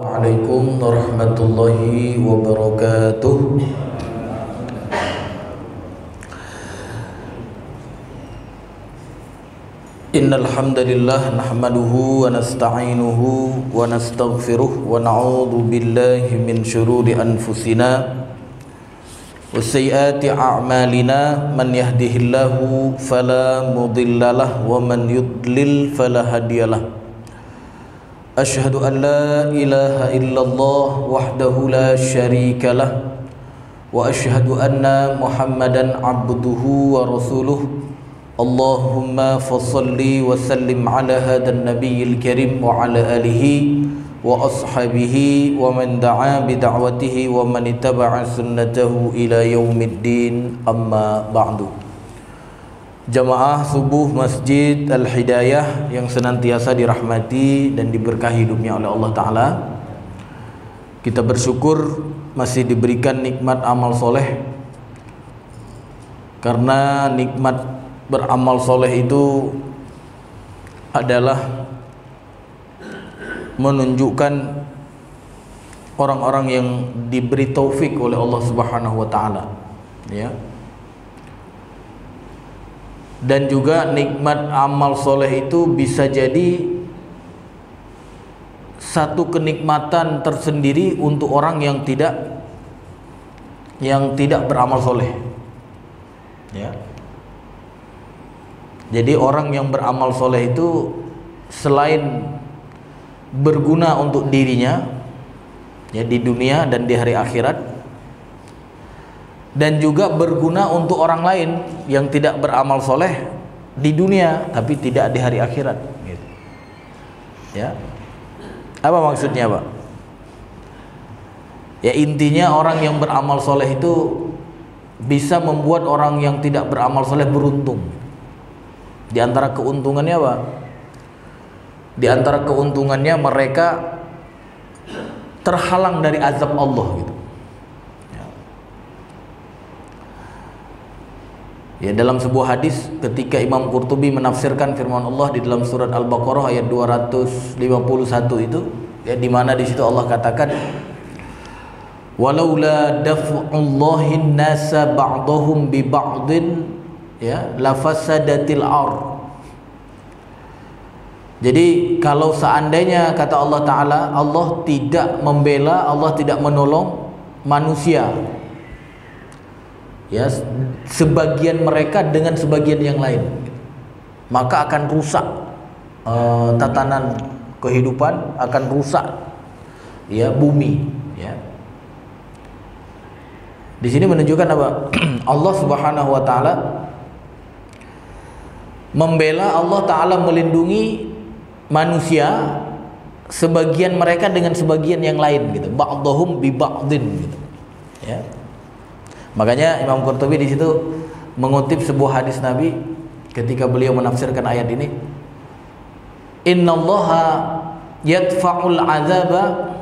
Assalamualaikum warahmatullahi wabarakatuh. Innal hamdalillah nahmaduhu wa nasta'inuhu wa nastaghfiruh wa na'udzu billahi min shururi anfusina wa sayyiati a'malina. Man yahdihillahu fala mudhillalah wa man yudlil fala hadiyalah. Asyhadu an la ilaha illallah wahdahu la syarika lah wa asyhadu anna Muhammadan abduhu wa rasuluh. Allahumma fassalli wa sallim ala hadan nabiyil karim wa ala alihi wa ashabihi wa man da'a bi da'watihi wa man ittaba'a sunnatahu ila yaumiddin, amma ba'du. Jamaah subuh Masjid Al-Hidayah yang senantiasa dirahmati dan diberkahi hidupnya oleh Allah Ta'ala, kita bersyukur masih diberikan nikmat amal soleh. Karena nikmat beramal soleh itu adalah menunjukkan orang-orang yang diberi taufik oleh Allah Subhanahu wa Ta'ala, ya. Dan juga nikmat amal soleh itu bisa jadi satu kenikmatan tersendiri untuk orang yang tidak beramal soleh, ya. Jadi orang yang beramal soleh itu selain berguna untuk dirinya, ya, di dunia dan di hari akhirat, dan juga berguna untuk orang lain yang tidak beramal soleh di dunia tapi tidak di hari akhirat, gitu. Ya, apa maksudnya, Pak? Ya, intinya orang yang beramal soleh itu bisa membuat orang yang tidak beramal soleh beruntung. Di antara keuntungannya apa? Di antara keuntungannya mereka terhalang dari azab Allah, gitu. Ya, dalam sebuah hadis ketika Imam Qurtubi menafsirkan firman Allah di dalam surat Al-Baqarah ayat 251 itu, ya, di mana di situ Allah katakan, walaula daf'ullahin nasa ba'dahum bi ba'din, ya, lafasadatil ar. Jadi kalau seandainya, kata Allah Ta'ala, Allah tidak membela, Allah tidak menolong manusia, ya, sebagian mereka dengan sebagian yang lain, maka akan rusak tatanan kehidupan, akan rusak, ya, bumi, ya. Di sini menunjukkan apa? Allah Subhanahu wa Ta'ala membela, Allah Ta'ala melindungi manusia, sebagian mereka dengan sebagian yang lain, gitu. Ba'dhum bi ba'din, gitu, ya. Makanya Imam Qurtubi di situ mengutip sebuah hadis Nabi ketika beliau menafsirkan ayat ini, innallaha yadfa'ul azaba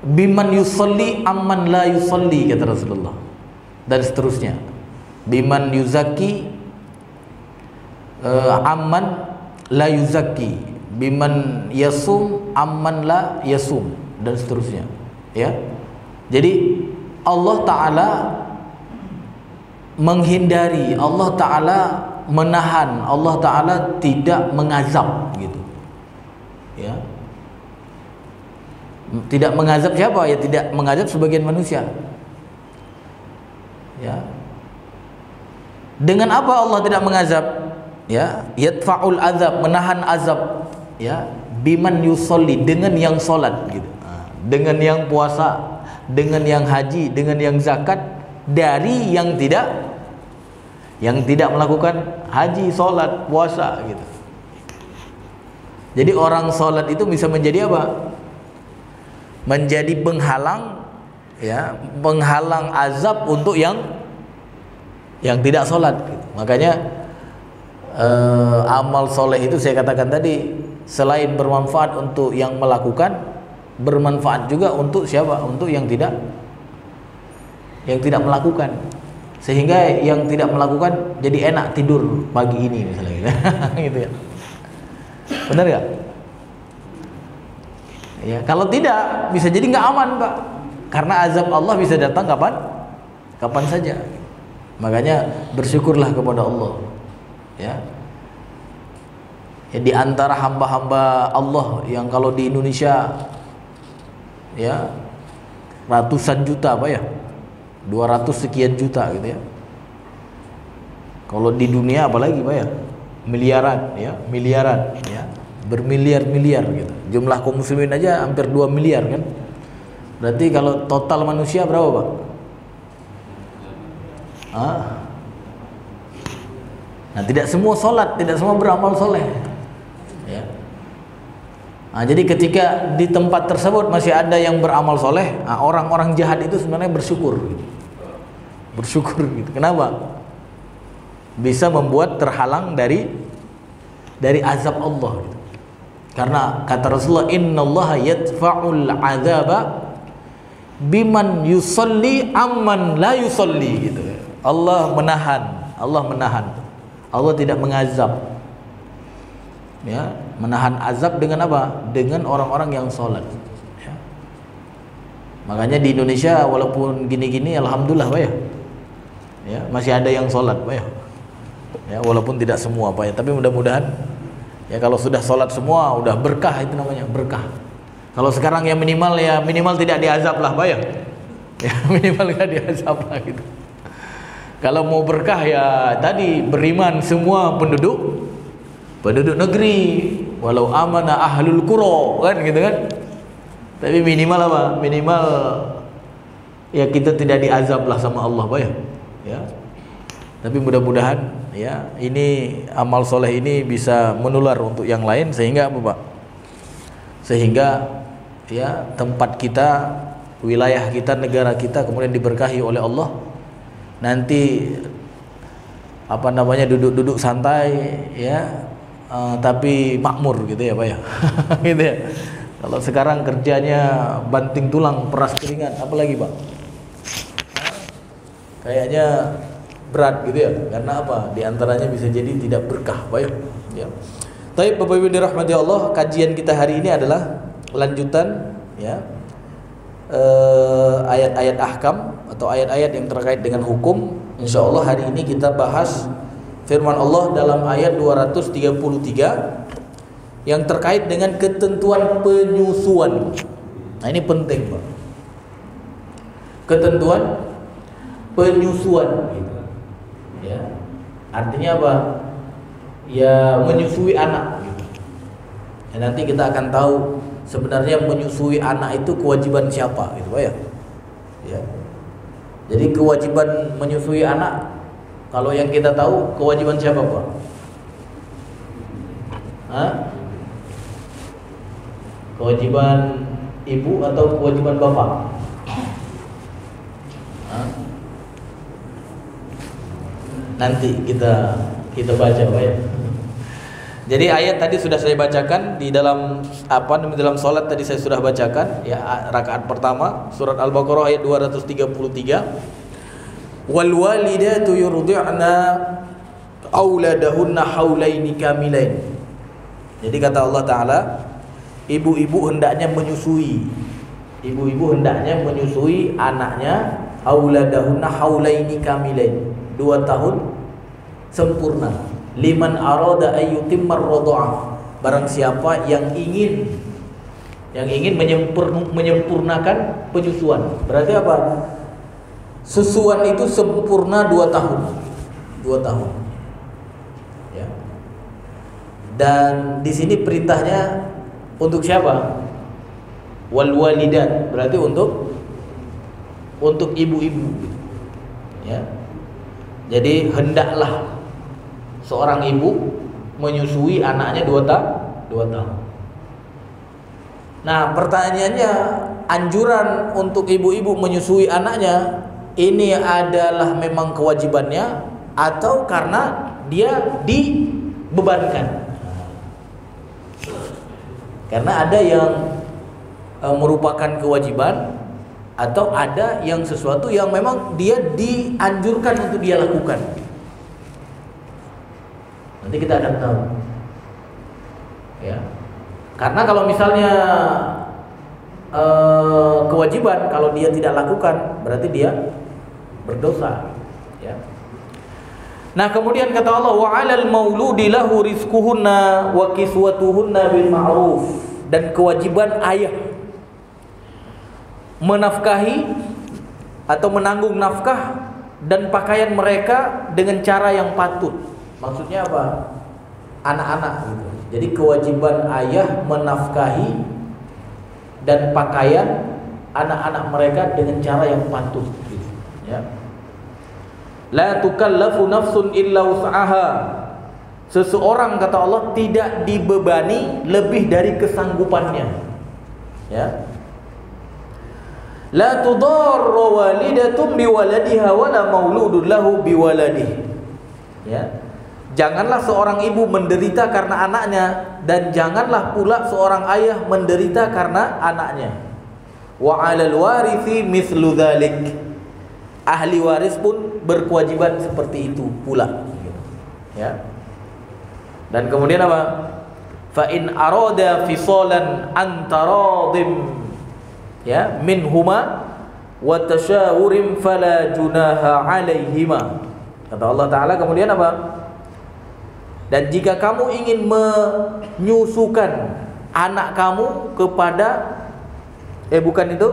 biman yusalli amman la yusalli, kata Rasulullah, dan seterusnya. Biman yuzaki amman la yuzaki, biman yasum amman la yasum, dan seterusnya, ya. Jadi Allah Ta'ala menghindari, Allah Ta'ala menahan, Allah Ta'ala tidak mengazab, gitu, ya. Tidak mengazab siapa? Ya, tidak mengazab sebagian manusia, ya. Dengan apa Allah tidak mengazab? Ya, yadfa'ul azab, menahan azab, ya, biman yusolli, dengan yang sholat, gitu, dengan yang puasa, dengan yang haji, dengan yang zakat, dari yang tidak melakukan haji, sholat, puasa, gitu. Jadi orang sholat itu bisa menjadi apa? Menjadi penghalang, ya, penghalang azab untuk yang tidak sholat, gitu. Makanya amal soleh itu saya katakan tadi, selain bermanfaat untuk yang melakukan, bermanfaat juga untuk siapa? Untuk yang tidak melakukan. Sehingga yang tidak melakukan jadi enak tidur pagi ini misalnya, gitu, gitu ya. Benar gak? Ya, kalau tidak bisa jadi nggak aman, Pak. Karena azab Allah bisa datang kapan? Kapan saja. Makanya bersyukurlah kepada Allah. Ya. Ya, di antara hamba-hamba Allah yang kalau di Indonesia ya ratusan juta apa ya? 200 sekian juta gitu ya. Kalau di dunia apalagi Pak ya? Miliaran ya, miliaran ya. Bermiliar-miliar gitu. Jumlah kaum muslimin aja hampir 2 miliar kan. Berarti kalau total manusia berapa, Pak? Nah, tidak semua sholat, tidak semua beramal soleh ya. Nah, jadi ketika di tempat tersebut masih ada yang beramal soleh, nah, orang-orang jahat itu sebenarnya bersyukur gitu. Bersyukur gitu. Kenapa? Bisa membuat terhalang dari azab Allah gitu. Karena kata Rasulullah, innallaha yadfa'ul 'adzaba biman yusalli amman la yusalli gitu. Allah menahan. Allah tidak mengazab. Ya, menahan azab dengan apa? Dengan orang-orang yang sholat. Ya. Makanya di Indonesia walaupun gini-gini, alhamdulillah Pak ya. Ya, masih ada yang sholat Pak ya. Ya, walaupun tidak semua Pak ya, tapi mudah-mudahan ya kalau sudah sholat semua udah berkah, itu namanya berkah. Kalau sekarang ya minimal tidak diazab lah Pak ya. Ya minimal nggak diazab lah gitu. Kalau mau berkah ya tadi beriman semua penduduk negeri, walau amana ahlul qura kan gitu kan. Tapi minimal apa? Minimal ya kita tidak diazab lah sama Allah Pak ya. Ya. Tapi mudah-mudahan ya ini amal soleh ini bisa menular untuk yang lain sehingga apa Pak? Sehingga ya tempat kita, wilayah kita, negara kita kemudian diberkahi oleh Allah. Nanti apa namanya duduk-duduk santai ya, tapi makmur gitu ya Pak ya. Gitu ya. Kalau sekarang kerjanya banting tulang, peras keringat, apalagi Pak? Kayaknya berat gitu ya. Karena apa? Di antaranya bisa jadi tidak berkah Pak ya. Ya. Tapi Bapak Ibu dirahmati Allah, kajian kita hari ini adalah lanjutan ya ayat-ayat ahkam atau ayat-ayat yang terkait dengan hukum. Insyaallah hari ini kita bahas firman Allah dalam ayat 233 yang terkait dengan ketentuan penyusuan. Nah ini penting Pak. Ketentuan penyusuan gitu. Ya. Artinya apa? Ya menyusui anak gitu. Ya, nanti kita akan tahu sebenarnya menyusui anak itu kewajiban siapa gitu Pak ya. Ya. Jadi kewajiban menyusui anak kalau yang kita tahu kewajiban siapa Pak? Kewajiban ibu atau kewajiban bapak? Nanti kita baca Pak ya. Jadi ayat tadi sudah saya bacakan di dalam dalam salat tadi saya sudah bacakan ya, rakaat pertama surat Al-Baqarah ayat 233. Wal walidatu yurdi'na auladahunna haulaini kamilain. Jadi kata Allah Taala, ibu-ibu hendaknya menyusui. Ibu-ibu hendaknya menyusui anaknya auladahunna haulaini kamilain. 2 tahun sempurna. Liman arada ayyutimmar radha'ah. Barang siapa yang ingin menyempurnakan penyusuan. Berarti apa? Susuan itu sempurna 2 tahun. 2 tahun. Ya. Dan di sini perintahnya untuk siapa? Wal walidat. Berarti untuk ibu-ibu. Ya. Jadi hendaklah seorang ibu menyusui anaknya 2 tahun. Nah, pertanyaannya, anjuran untuk ibu-ibu menyusui anaknya ini adalah memang kewajibannya atau karena dia dibebankan? Karena ada yang merupakan kewajiban atau ada yang sesuatu yang memang dia dianjurkan untuk dia lakukan. Nanti kita akan tahu. Ya. Karena kalau misalnya kewajiban. Kalau dia tidak lakukan, berarti dia berdosa, ya. Nah, kemudian kata Allah, wa 'alal mauludi lahu rizquhunna wa kiswatuhunna bil ma'ruf, dan kewajiban ayah menafkahi atau menanggung nafkah dan pakaian mereka dengan cara yang patut. Maksudnya apa? Anak-anak gitu. Jadi kewajiban ayah menafkahi dan pakaian anak-anak mereka dengan cara yang patut gitu, ya. La tukallafu nafsun illa wus'aha. Seseorang, kata Allah, tidak dibebani lebih dari kesanggupannya, ya. La tudarra walidatun biwaladiha wala mauludun lahu biwaladihi, ya. Janganlah seorang ibu menderita karena anaknya, dan janganlah pula seorang ayah menderita karena anaknya. Wa 'alal warithi mithlu dzalik. Ahli waris pun berkewajiban seperti itu pula, ya. Dan kemudian apa? Fa in arada fisalan antaradim, ya, minhuma wa tashawurin fala junaha alaihima. Kata Allah Ta'ala kemudian apa? Dan jika kamu ingin menyusukan anak kamu kepada bukan itu,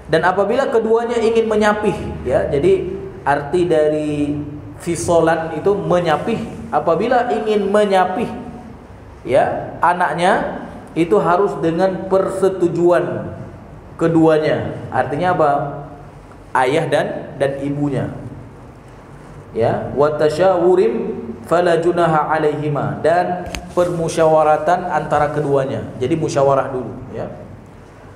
dan apabila keduanya ingin menyapih, ya. Jadi arti dari fisolan itu menyapih. Apabila ingin menyapih, ya, anaknya, itu harus dengan persetujuan keduanya. Artinya apa? Ayah dan ibunya, ya. Wa tasyawurim fala junaha alaihima, dan permusyawaratan antara keduanya. Jadi musyawarah dulu, ya.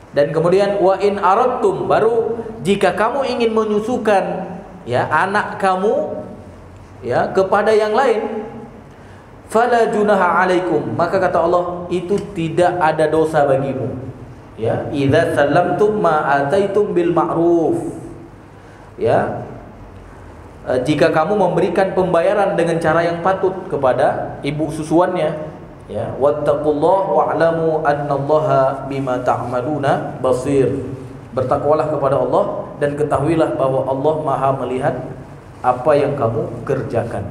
Dan kemudian wa in aradtum, baru jika kamu ingin menyusukan, ya, anak kamu, ya, kepada yang lain, fala junaha alaikum, maka kata Allah, itu tidak ada dosa bagimu, ya. Idza sallamtum ma ataitum bil ma'ruf, ya. Jika kamu memberikan pembayaran dengan cara yang patut kepada ibu susuannya, ya. Wattaqullaha wa'lamu annallaha bima ta'maluna basir. Bertakwalah kepada Allah dan ketahuilah bahwa Allah Maha melihat apa yang kamu kerjakan.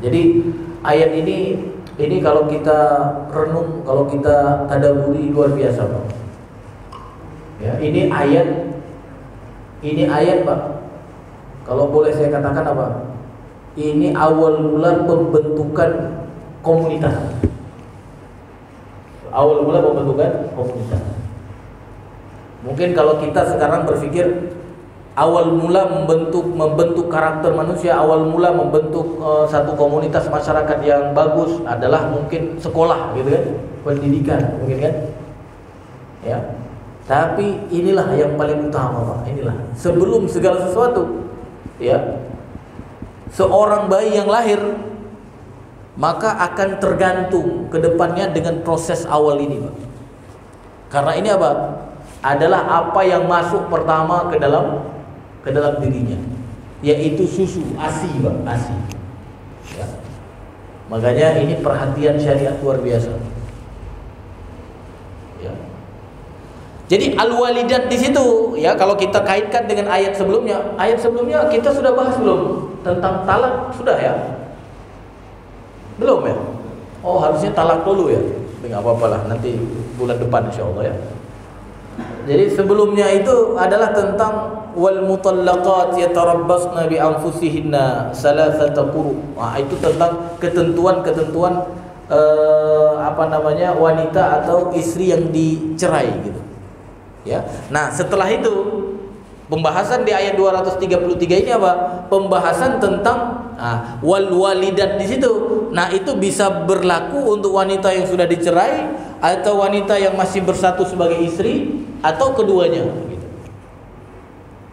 Jadi ayat ini kalau kita renung, kalau kita tadabburi, luar biasa, Pak. Ya, ini ayat, Pak. Kalau boleh saya katakan apa? Ini awal mula pembentukan komunitas. Awal mula pembentukan komunitas. Mungkin kalau kita sekarang berpikir awal mula membentuk karakter manusia, awal mula membentuk satu komunitas masyarakat yang bagus adalah mungkin sekolah, gitu kan, pendidikan, mungkin kan, ya. Tapi inilah yang paling utama, Pak. Inilah sebelum segala sesuatu, ya. Seorang bayi yang lahir, maka akan tergantung ke depannya dengan proses awal ini, Pak. Karena ini apa? Adalah apa yang masuk pertama ke dalam dirinya, yaitu susu, ASI, Pak, ASI. Ya. Makanya ini perhatian syariat luar biasa. Ya. Jadi al-walidat di situ, ya, kalau kita kaitkan dengan ayat sebelumnya kita sudah bahas belum tentang talak, sudah ya? Belum ya? Oh, harusnya talak dulu ya. Enggak apa-apalah, nanti bulan depan insyaallah ya. Jadi sebelumnya itu adalah tentang wal mutallaqat yatarabbasna bi anfusihinna salasata quru. Itu tentang ketentuan-ketentuan wanita atau istri yang dicerai gitu. Ya. Nah, setelah itu pembahasan di ayat 233 ini apa? Pembahasan tentang wal walidat di situ. Nah, itu bisa berlaku untuk wanita yang sudah dicerai atau wanita yang masih bersatu sebagai istri atau keduanya gitu.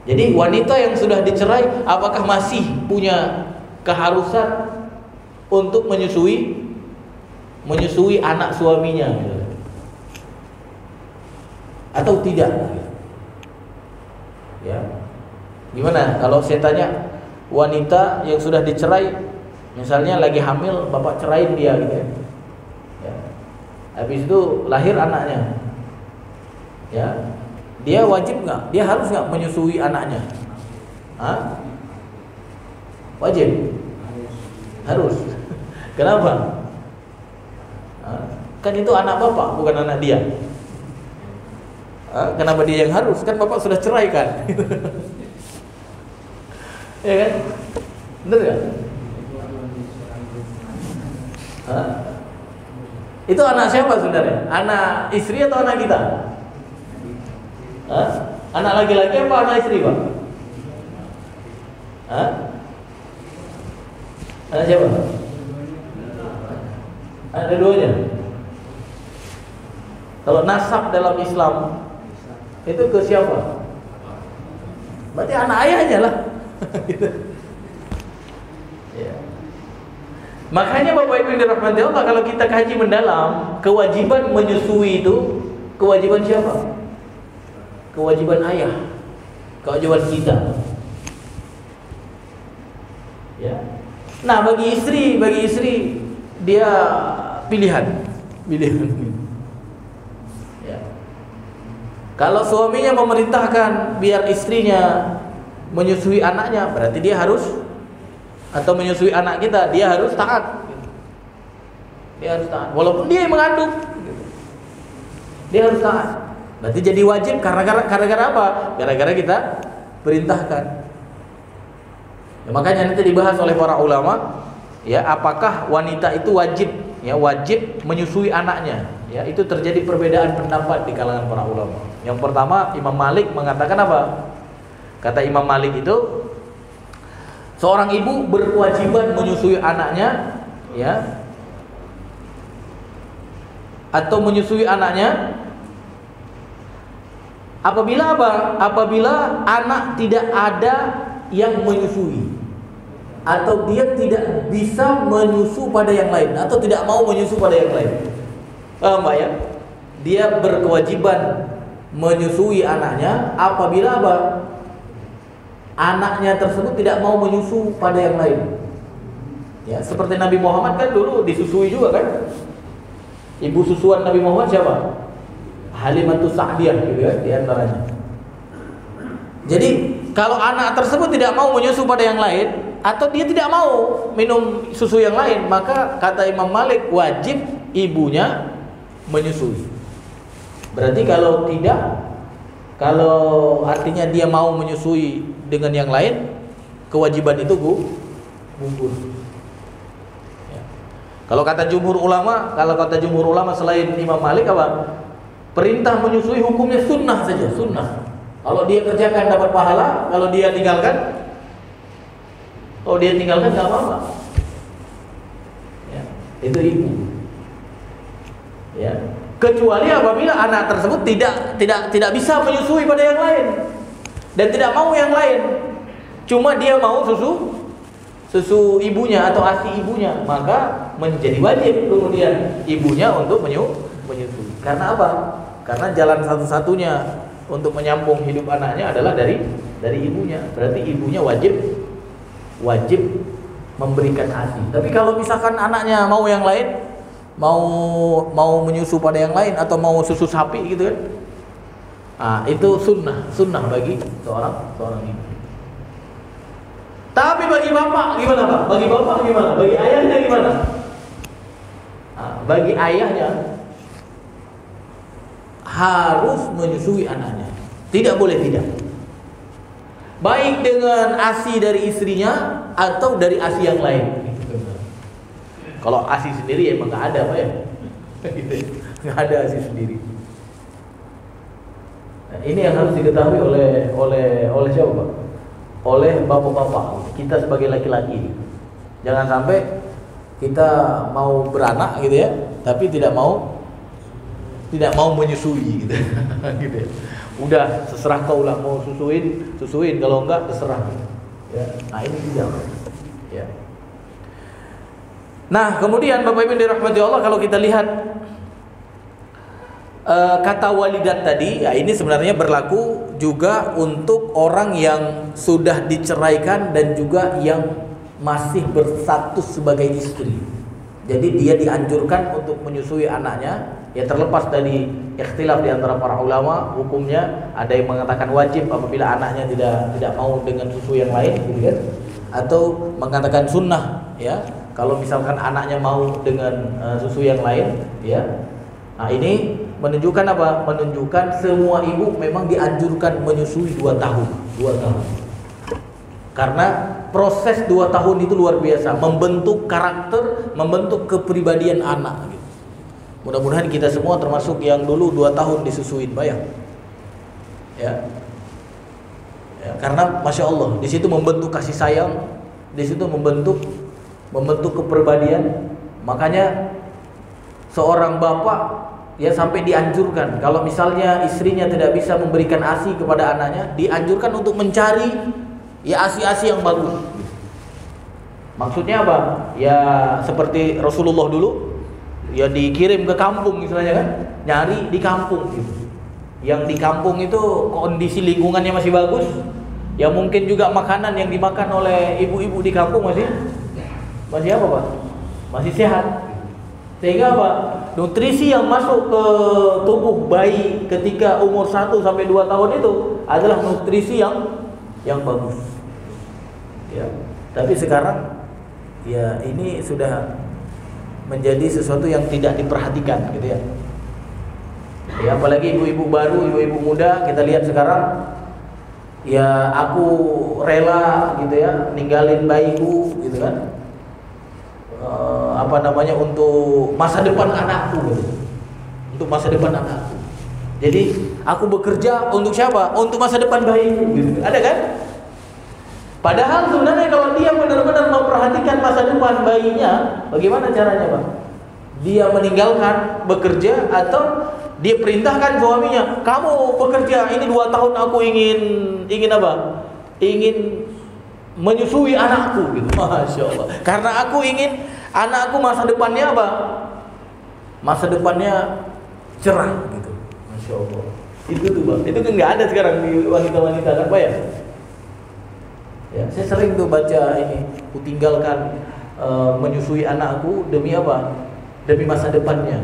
Jadi wanita yang sudah dicerai apakah masih punya keharusan untuk menyusui anak suaminya gitu, atau tidak gitu. Ya. Gimana kalau saya tanya wanita yang sudah dicerai, misalnya lagi hamil, bapak cerain dia gitu ya. Ya. Habis itu lahir anaknya. Ya. dia wajib nggak? Dia harus nggak menyusui anaknya? Hah? Wajib? Harus. Kenapa? Kan itu anak bapak, bukan anak dia. Kenapa dia yang harus? Kan bapak sudah ceraikan. Ya kan? Bener gak? Itu anak siapa sebenarnya? Anak istri atau anak kita? Anak laki-laki apa anak istri, Pak? Anak siapa? Ada duanya. Kalau nasab dalam Islam itu ke siapa? Berarti anak ayahnya lah. Ya. Makanya Bapak Ibu yang dirahmati Allah, kalau kita kaji mendalam, kewajiban menyusui itu kewajiban siapa? Kewajiban ayah, kewajiban kita. Ya. Nah, bagi istri dia pilihan. Ya. Kalau suaminya memerintahkan biar istrinya menyusui anaknya, berarti dia harus, atau menyusui anak kita, dia harus taat. Dia harus taat, walaupun dia yang mengandung. Dia harus taat. Berarti jadi wajib gara-gara apa? Gara-gara kita perintahkan. Ya, makanya nanti dibahas oleh para ulama, ya, apakah wanita itu wajib, ya, wajib menyusui anaknya. Ya, itu terjadi perbedaan pendapat di kalangan para ulama. Yang pertama, Imam Malik mengatakan apa? Kata Imam Malik itu, seorang ibu berkewajiban menyusui anaknya, ya, atau menyusui anaknya apabila apa? Apabila anak tidak ada yang menyusui, atau dia tidak bisa menyusu pada yang lain, atau tidak mau menyusu pada yang lain. Paham Pak ya? Dia berkewajiban menyusui anaknya apabila apa? Anaknya tersebut tidak mau menyusu pada yang lain. Ya, seperti Nabi Muhammad kan dulu disusui juga kan? Ibu susuan Nabi Muhammad siapa? Halimatus Sa'diyah gitu ya, di antaranya. Jadi kalau anak tersebut tidak mau menyusu pada yang lain, atau dia tidak mau minum susu yang lain, maka kata Imam Malik wajib ibunya menyusui. Berarti kalau tidak, kalau artinya dia mau menyusui dengan yang lain, kewajiban itu gugur. Ya. Kalau kata jumhur ulama selain Imam Malik apa? Perintah menyusui hukumnya sunnah saja, sunnah. Kalau dia kerjakan dapat pahala, kalau dia tinggalkan nggak apa-apa. Ya, itu ibu. Ya. Kecuali apabila anak tersebut tidak bisa menyusui pada yang lain dan tidak mau yang lain, cuma dia mau susu ibunya atau ASI ibunya, maka menjadi wajib kemudian ibunya untuk menyusui. Karena apa? Karena jalan satu-satunya untuk menyambung hidup anaknya adalah dari ibunya. Berarti ibunya wajib memberikan ASI. Tapi kalau misalkan anaknya mau yang lain, mau menyusu pada yang lain, atau mau susu sapi gitu kan, itu sunnah bagi seorang ibu. Tapi bagi bapak gimana Pak? Bagi bapak gimana? Bagi ayahnya gimana? Bagi ayahnya harus menyusui anaknya, tidak boleh tidak. Baik dengan ASI dari istrinya atau dari ASI yang lain. Kalau ASI sendiri emang nggak ada Pak ya, nggak ada ASI sendiri. Nah, ini yang harus diketahui oleh siapa Pak? Oleh bapak-bapak kita sebagai laki-laki. Jangan sampai kita mau beranak gitu ya, tapi tidak mau menyusui gitu. Gitu ya. Udah terserah kau lah, mau susuin, kalau enggak terserah. Ya. Nah ini tidak. Ya. Nah kemudian Bapak Ibu dirahmati Allah, kalau kita lihat kata walidat tadi, ya ini sebenarnya berlaku juga untuk orang yang sudah diceraikan dan juga yang masih berstatus sebagai istri. Jadi dia dianjurkan untuk menyusui anaknya. Ya terlepas dari ikhtilaf di antara para ulama hukumnya, ada yang mengatakan wajib apabila anaknya tidak mau dengan susu yang lain, gitu kan? Atau mengatakan sunnah, ya. Kalau misalkan anaknya mau dengan susu yang lain, ya. Nah, ini menunjukkan apa? Menunjukkan semua ibu memang dianjurkan menyusui 2 tahun. 2 tahun. Karena proses 2 tahun itu luar biasa, membentuk karakter, membentuk kepribadian anak gitu. Mudah-mudahan kita semua termasuk yang dulu 2 tahun disusuin, bayang. Ya. Karena Masya Allah, di situ membentuk kasih sayang, di situ membentuk kepribadian. Makanya seorang bapak ya sampai dianjurkan kalau misalnya istrinya tidak bisa memberikan ASI kepada anaknya, dianjurkan untuk mencari ya ASI-ASI yang bagus. Maksudnya apa? Ya seperti Rasulullah dulu, ya dikirim ke kampung misalnya kan, nyari di kampung gitu. Yang di kampung itu kondisi lingkungannya masih bagus. Ya mungkin juga makanan yang dimakan oleh ibu-ibu di kampung masih apa Pak? Masih sehat. Sehingga apa? Nutrisi yang masuk ke tubuh bayi ketika umur 1 sampai 2 tahun itu adalah nutrisi yang bagus. Ya. Tapi sekarang ya ini sudah menjadi sesuatu yang tidak diperhatikan gitu ya. Ya apalagi ibu-ibu baru, ibu-ibu muda, kita lihat sekarang ya aku rela gitu ya ninggalin bayiku gitu kan, untuk masa depan anakku gitu. Untuk masa depan anakku. Jadi aku bekerja untuk siapa? Untuk masa depan bayiku gitu. Ada kan? Padahal sebenarnya kalau dia benar-benar memperhatikan masa depan bayinya, bagaimana caranya Pak? Dia meninggalkan bekerja atau dia perintahkan suaminya, kamu bekerja ini 2 tahun, aku ingin apa? Ingin menyusui anakku gitu. Masya Allah. Karena aku ingin anakku masa depannya apa? Masa depannya cerah gitu. Masya Allah. Itu tuh Bang. Itu kan nggak ada sekarang di wanita-wanita kan Pak ya? Ya, saya sering tuh baca ini, ku tinggalkan menyusui anakku demi apa? Demi masa depannya.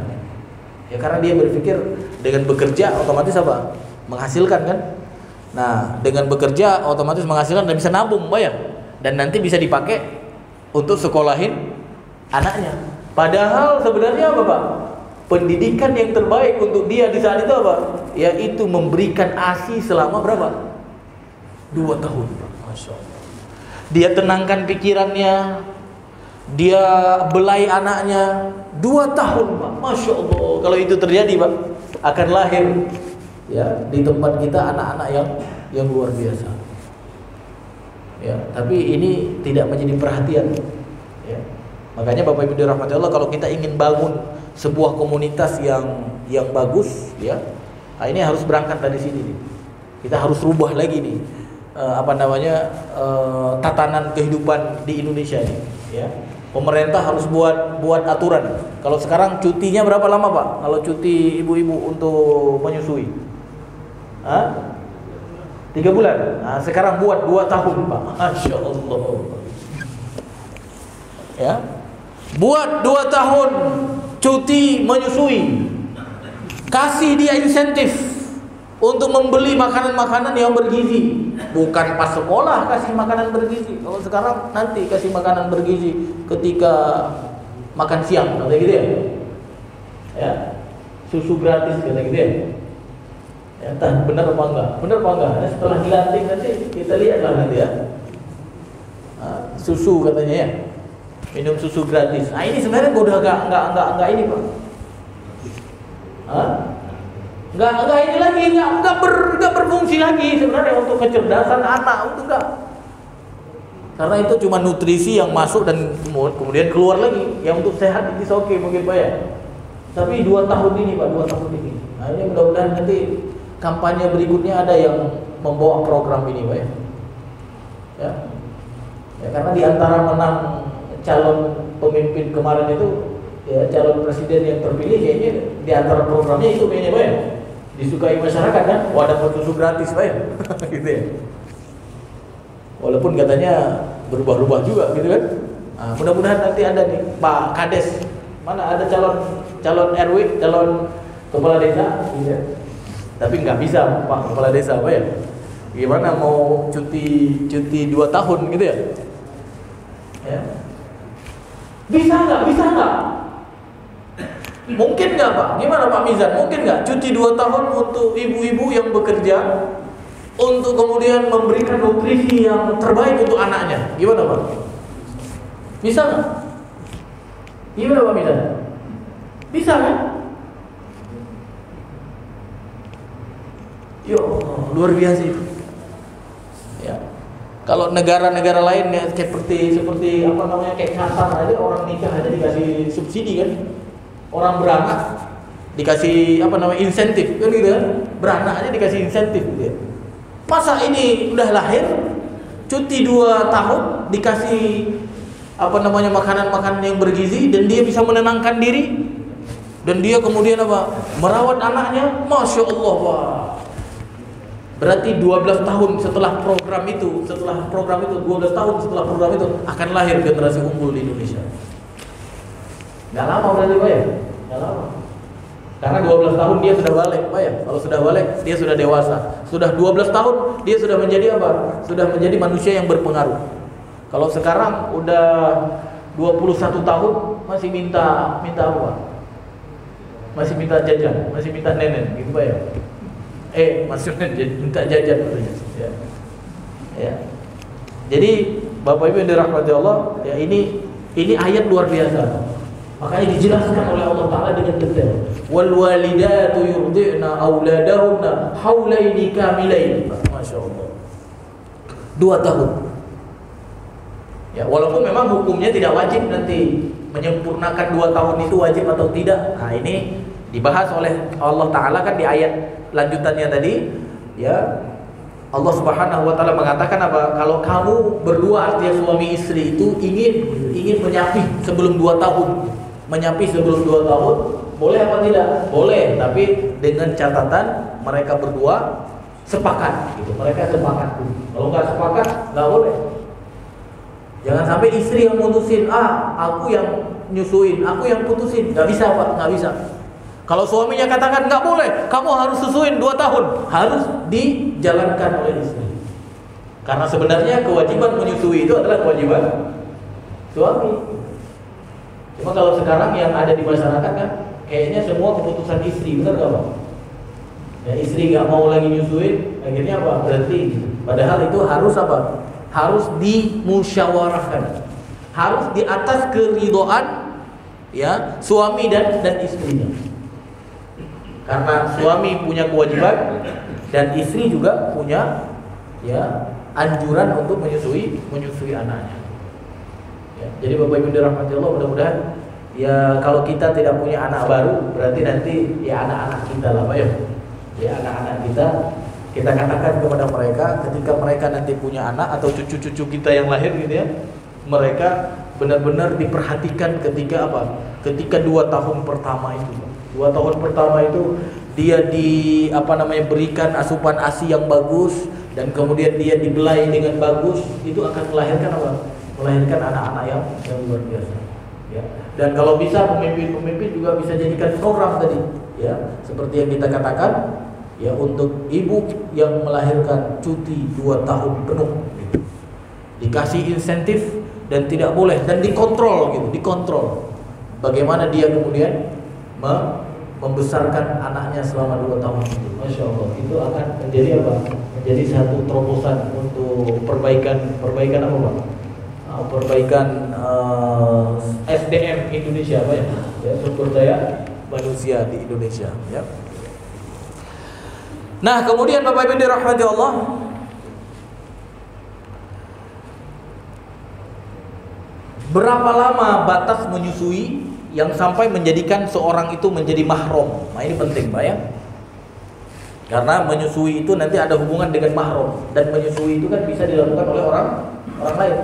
Ya karena dia berpikir dengan bekerja otomatis apa? Menghasilkan kan? Nah, dengan bekerja otomatis menghasilkan dan bisa nabung, bayar. Dan nanti bisa dipakai untuk sekolahin anaknya. Padahal sebenarnya apa, Pak? Pendidikan yang terbaik untuk dia di saat itu apa? Yaitu memberikan ASI selama berapa? 2 tahun, Pak. Masya Allah. Dia tenangkan pikirannya, dia belai anaknya 2 tahun, Pak. Masya Allah. Kalau itu terjadi, Pak, akan lahir ya di tempat kita anak-anak yang luar biasa. Ya, tapi ini tidak menjadi perhatian. Ya. Makanya Bapak Ibu dirahmati Allah, kalau kita ingin bangun sebuah komunitas yang bagus, ya, nah ini harus berangkat dari sini. Kita harus rubah lagi nih, tatanan kehidupan di Indonesia ini. Ya. Pemerintah harus buat aturan. Kalau sekarang cutinya berapa lama Pak? Kalau cuti ibu-ibu untuk menyusui? 3 bulan. Nah, sekarang buat 2 tahun Pak. Masya Allah. Ya, buat 2 tahun cuti menyusui. Kasih dia insentif untuk membeli makanan-makanan yang bergizi. Bukan pas sekolah kasih makanan bergizi. Kalau sekarang nanti kasih makanan bergizi ketika makan siang, kata gitu ya. Ya, susu gratis kata gitu ya. Ya, entah benar apa enggak? Benar apa enggak? Nah, setelah dilantik nanti kita lihatlah nanti ya. Susu katanya ya. Minum susu gratis. Nah, ini sebenarnya udah enggak ini, Pak. Enggak ini lagi, enggak berfungsi lagi sebenarnya untuk kecerdasan anak, untuk enggak. Karena itu cuma nutrisi yang masuk dan kemudian keluar lagi. Yang untuk sehat itu oke mungkin Pak ya. Tapi 2 tahun ini Pak, 2 tahun ini. Nah, ini mudah-mudahan nanti kampanye berikutnya ada yang membawa program ini Pak ya. Ya, karena di antara menang calon pemimpin kemarin itu ya calon presiden yang terpilih kayaknya di antara programnya itu kayaknya Pak ya. Disukai masyarakat kan, wah dapat susu gratis Pak ya. Gitu ya. Walaupun katanya berubah-ubah juga gitu kan. Nah, mudah-mudahan nanti ada nih Pak Kades Mana ada calon RW, calon kepala desa, gitu. Tapi nggak bisa Pak kepala desa apa ya? Gimana mau cuti 2 tahun gitu ya? Ya. Bisa nggak? Mungkin nggak Pak? Gimana Pak Mizan? Mungkin nggak cuti 2 tahun untuk ibu-ibu yang bekerja untuk kemudian memberikan nutrisi yang terbaik untuk anaknya? Gimana Pak? Bisa nggak? Gimana Pak Mizan? Bisa kan? Yo, luar biasa itu. Ya. Kalau negara-negara lain ya seperti apa namanya kayak Qatar aja, orang nikah aja dikasih subsidi kan. Orang beranak dikasih apa namanya insentif kan gitu kan. Beranak aja dikasih insentif gitu ya. Masa ini udah lahir cuti 2 tahun dikasih apa namanya makanan-makanan yang bergizi dan dia bisa menenangkan diri dan dia kemudian apa? Merawat anaknya, Masya Allah Pak. Berarti 12 tahun setelah program itu 12 tahun setelah program itu akan lahir generasi unggul di Indonesia. Nggak lama berarti Pak ya? Nggak lama. Karena 12 tahun dia sudah balik Pak ya. Kalau sudah balik dia sudah dewasa. Sudah 12 tahun dia sudah menjadi apa? Sudah menjadi manusia yang berpengaruh. Kalau sekarang udah 21 tahun masih minta apa? Masih minta jajan, masih minta nenek gitu Pak ya. Maksudnya minta jajan katanya. Ya. Jadi Bapak Ibu yang dirahmati Allah, ya ini ayat luar biasa. Makanya dijelaskan oleh Allah Taala dengan detail. Wal walidatu yurdi'na auladahunna haulaini kamilain. Masya Allah. 2 tahun. Ya, walaupun memang hukumnya tidak wajib nanti menyempurnakan 2 tahun itu wajib atau tidak. Nah, ini dibahas oleh Allah Taala kan di ayat lanjutannya tadi, ya. Allah Subhanahu wa taala mengatakan apa? Kalau kamu berdua artinya suami istri itu ingin menyapih sebelum 2 tahun. Menyapih sebelum 2 tahun, boleh apa tidak? Boleh, tapi dengan catatan mereka berdua sepakat gitu. Mereka sepakat. Kalau nggak sepakat, nggak boleh. Jangan sampai istri yang mutusin, aku yang nyusuin, aku yang putusin. Nggak bisa Pak, nggak bisa. Kalau suaminya katakan nggak boleh, kamu harus susuin 2 tahun, harus dijalankan oleh istri. Karena sebenarnya kewajiban menyusui itu adalah kewajiban suami. Cuma kalau sekarang yang ada di masyarakat kan, kayaknya semua keputusan istri, benar nggak Pak? Ya, istri nggak mau lagi nyusuin, akhirnya apa? Berhenti. Padahal itu harus apa? Harus dimusyawarahkan, harus di atas keridhaan ya suami dan istrinya. Karena suami punya kewajiban dan istri juga punya ya anjuran untuk menyusui anaknya. Ya, jadi Bapak Ibu dirahmati Allah, mudah-mudahan ya kalau kita tidak punya anak baru berarti nanti ya anak-anak kita lah Pak ya. Ya anak-anak kita katakan kepada mereka ketika mereka nanti punya anak atau cucu-cucu kita yang lahir gitu ya, mereka benar-benar diperhatikan ketika apa? Ketika 2 tahun pertama itu. 2 tahun pertama itu dia berikan asupan ASI yang bagus dan kemudian dia dibelai dengan bagus, itu akan melahirkan apa? Melahirkan anak-anak yang luar biasa. Ya. Dan kalau bisa pemimpin juga bisa jadikan program tadi, ya seperti yang kita katakan, ya untuk ibu yang melahirkan cuti 2 tahun penuh, gitu. Dikasih insentif dan tidak boleh dan dikontrol gitu, dikontrol. Bagaimana dia kemudian membesarkan anaknya selama 2 tahun itu. Masya Allah, itu akan menjadi apa? Menjadi satu terobosan untuk perbaikan apa Pak? Perbaikan SDM Indonesia Pak ya, sumber daya manusia di Indonesia ya. Nah, kemudian Bapak Ibu dirahmati Allah, berapa lama batas menyusui yang sampai menjadikan seorang itu menjadi mahram? Nah, ini penting Pak ya. Karena menyusui itu nanti ada hubungan dengan mahram, dan menyusui itu kan bisa dilakukan oleh orang lain.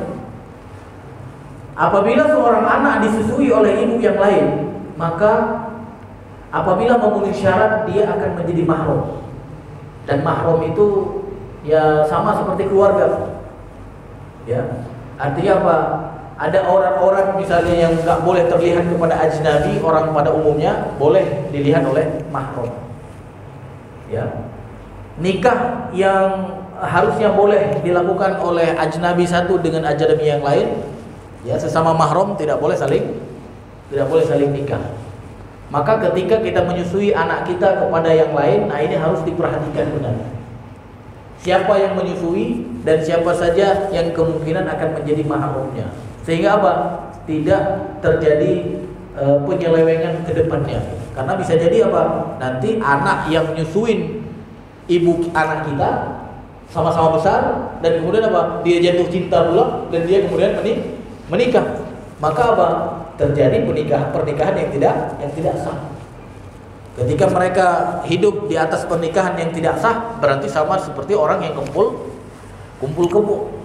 Apabila seorang anak disusui oleh ibu yang lain, maka apabila memenuhi syarat dia akan menjadi mahram. Dan mahram itu ya sama seperti keluarga. Ya. Artinya apa? ada orang-orang misalnya yang nggak boleh terlihat kepada ajnabi, orang pada umumnya boleh dilihat oleh mahram. Ya. Nikah yang harusnya boleh dilakukan oleh ajnabi satu dengan ajnabi yang lain, ya sesama mahram tidak boleh saling nikah. Maka ketika kita menyusui anak kita kepada yang lain, nah ini harus diperhatikan benar. Siapa yang menyusui dan siapa saja yang kemungkinan akan menjadi mahramnya. Sehingga apa? Tidak terjadi penyelewengan ke depannya. Karena bisa jadi apa? Nanti anak yang menyusuin ibu anak kita sama-sama besar dan kemudian apa? Dia jatuh cinta pula dan dia kemudian menikah. Maka apa? Terjadi pernikahan yang tidak sah. Ketika mereka hidup di atas pernikahan yang tidak sah, berarti sama seperti orang yang kumpul kebo.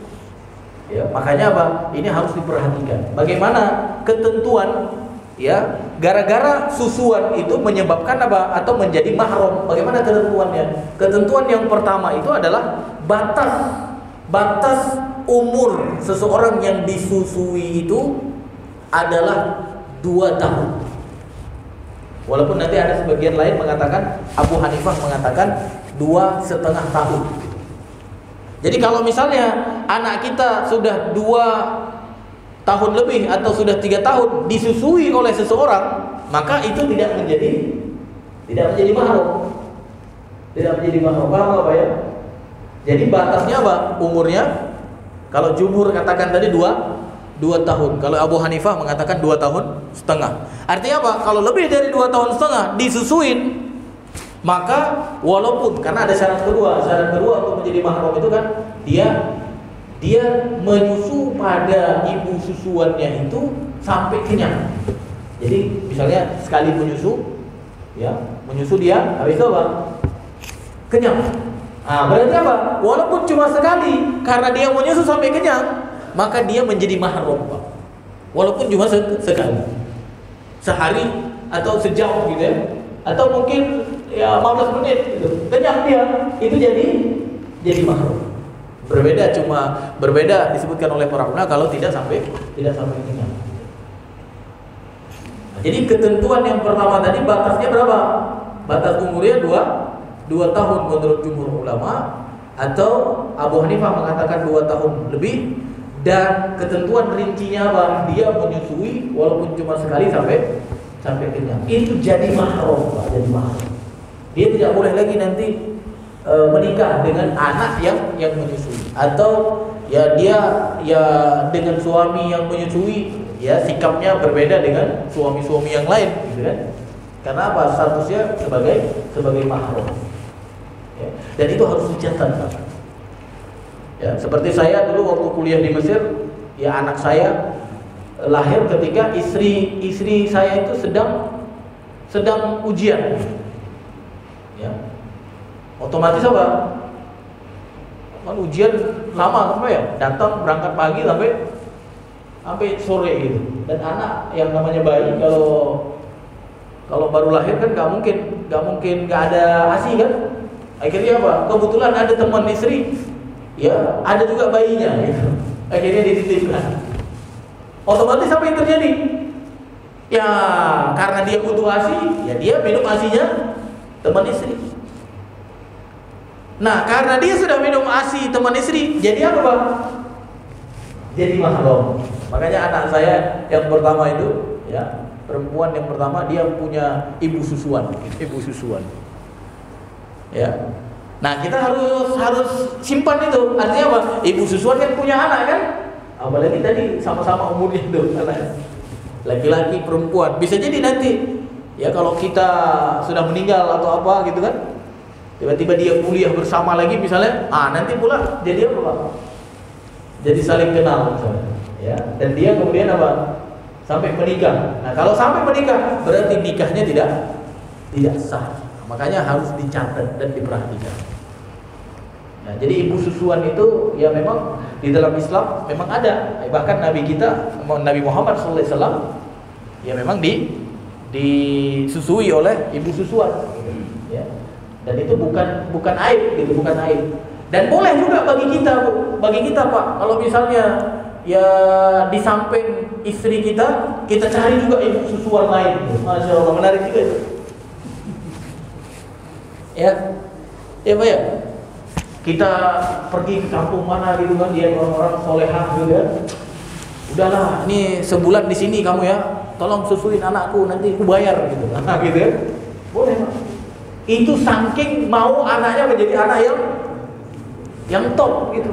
Ya, makanya apa? Ini harus diperhatikan. Bagaimana ketentuan, ya, gara-gara susuan itu menyebabkan apa? Atau menjadi mahram. Bagaimana ketentuannya? Ketentuan yang pertama itu adalah batas umur seseorang yang disusui itu adalah 2 tahun. Walaupun nanti ada sebagian lain mengatakan, Abu Hanifah mengatakan 2,5 tahun. Jadi kalau misalnya anak kita sudah 2 tahun lebih atau sudah 3 tahun disusui oleh seseorang, maka itu tidak menjadi mahram. Tidak menjadi mahram. Paham apa ya? Jadi batasnya apa? Umurnya, kalau jumhur katakan tadi 2 tahun. Kalau Abu Hanifah mengatakan 2,5 tahun. Artinya apa? Kalau lebih dari 2,5 tahun disusuin, maka walaupun karena ada syarat kedua untuk menjadi mahram itu kan dia menyusu pada ibu susuannya itu sampai kenyang. Jadi misalnya sekali menyusu, ya menyusu dia habis itu apa? Kenyang. Nah, berarti apa? Walaupun cuma sekali, karena dia menyusu sampai kenyang, maka dia menjadi mahram, Pak. Walaupun cuma sekali, sehari atau sejam gitu ya, atau mungkin ya 15 menit gitu. Kenyang dia, itu jadi mahram. Berbeda disebutkan oleh para ulama kalau tidak sampai kenyang. Nah, jadi ketentuan yang pertama tadi batasnya berapa? Batas umurnya 2 tahun menurut jumhur ulama, atau Abu Hanifah mengatakan 2 tahun lebih. Dan ketentuan rincinya apa? Dia menyusui walaupun cuma sekali sampai kenyang. Itu jadi mahram, Pak, jadi mahram. Dia tidak boleh lagi nanti menikah dengan anak yang menyusui, atau ya dia ya dengan suami yang menyusui, ya sikapnya berbeda dengan suami-suami yang lain, gitu kan? Karena apa? Statusnya sebagai mahram. Ya. Dan itu harus dicatat, Pak. Ya, seperti saya dulu waktu kuliah di Mesir, ya anak saya lahir ketika istri saya itu sedang ujian. Ya. Otomatis apa? Kan ujian lama sampai ya, datang berangkat pagi sampai sore gitu. Dan anak yang namanya bayi kalau baru lahir kan nggak mungkin nggak ada ASI kan? Akhirnya apa? Kebetulan ada teman istri, ya ada juga bayinya gitu. Akhirnya dititipkan. Otomatis apa yang terjadi? Ya karena dia butuh ASI, ya dia minum ASInya teman istri. Nah karena dia sudah minum ASI teman istri, jadi apa, Bang? Jadi mahram. Makanya anak saya yang pertama itu, ya perempuan yang pertama, dia punya ibu susuan. Ya. Nah kita harus simpan itu. Artinya apa? Ibu susuan kan punya anak kan? Apalagi tadi sama-sama umurnya itu anak. Laki-laki perempuan. Bisa jadi nanti ya kalau kita sudah meninggal atau apa gitu kan, tiba-tiba dia kuliah bersama lagi misalnya, nanti pula jadi apa? Jadi saling kenal misalnya. Ya. Dan dia kemudian apa? Sampai menikah. Nah kalau sampai menikah berarti nikahnya tidak sah. Makanya harus dicatat dan diperhatikan. Nah, jadi ibu susuan itu ya memang di dalam Islam memang ada. Bahkan Nabi kita, Nabi Muhammad SAW, ya memang disusui oleh ibu susuan. Ya. Dan itu bukan aib, gitu, bukan aib. Dan boleh juga bagi kita Pak, kalau misalnya ya di samping istri kita cari juga ibu susuan lain. Masya Allah, menarik juga itu. Ya, ya Pak ya. Kita pergi ke kampung mana gitu kan, dia orang-orang solehah juga. Udahlah, ini sebulan di sini kamu ya, tolong susuin anakku, nanti aku bayar gitu. Nah, gitu ya. Boleh Pak. Itu saking mau anaknya menjadi anak yang top gitu.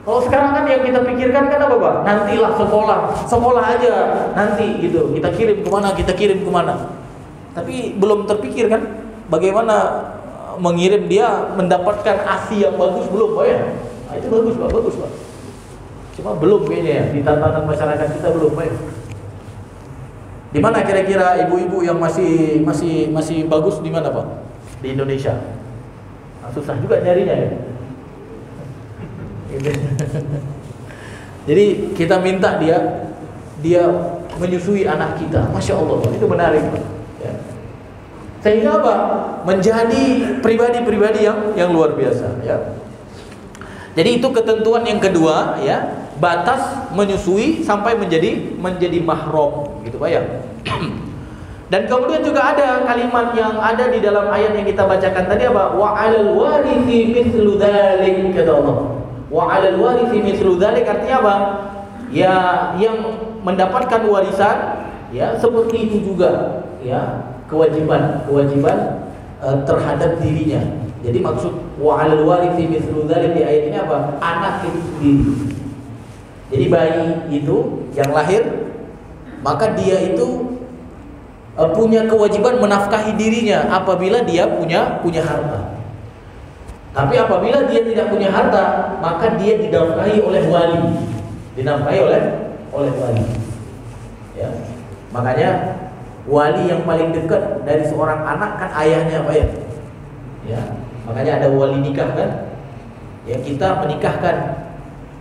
Kalau sekarang kan yang kita pikirkan kan apa Pak? Nantilah sekolah aja nanti gitu. Kita kirim kemana? Tapi belum terpikir kan bagaimana mengirim dia mendapatkan ASI yang bagus, belum Pak ya? Nah, itu bagus Pak. Cuma belum kayaknya ya, di tatanan masyarakat kita belum Pak ya. Di mana kira-kira ibu-ibu yang masih bagus di mana Pak? Di Indonesia. Nah, susah juga nyarinya ya. Jadi kita minta dia menyusui anak kita. Masya Allah, itu menarik ya. Sehingga apa? Menjadi pribadi-pribadi yang luar biasa ya. Jadi itu ketentuan yang kedua ya, batas menyusui sampai menjadi mahram gitu Pak ya. Dan kemudian juga ada kalimat yang ada di dalam ayat yang kita bacakan tadi apa? Wa 'alal warithi mithlu dzalik, kata Allah. Wa 'alal warithi mithlu dzalik artinya apa? Ya, yang mendapatkan warisan ya seperti itu juga ya, kewajiban terhadap dirinya. Jadi maksud wa 'alal warithi mithlu dzalik di ayat ini apa? Anak itu sendiri. Jadi bayi itu yang lahir, maka dia itu punya kewajiban menafkahi dirinya apabila dia punya harta. Tapi apabila dia tidak punya harta, maka dia dinafkahi oleh wali. Dinafkahi oleh wali. Ya. Makanya wali yang paling dekat dari seorang anak kan ayahnya Pak ya. Ya. Makanya ada wali nikah kan? Ya, kita menikahkan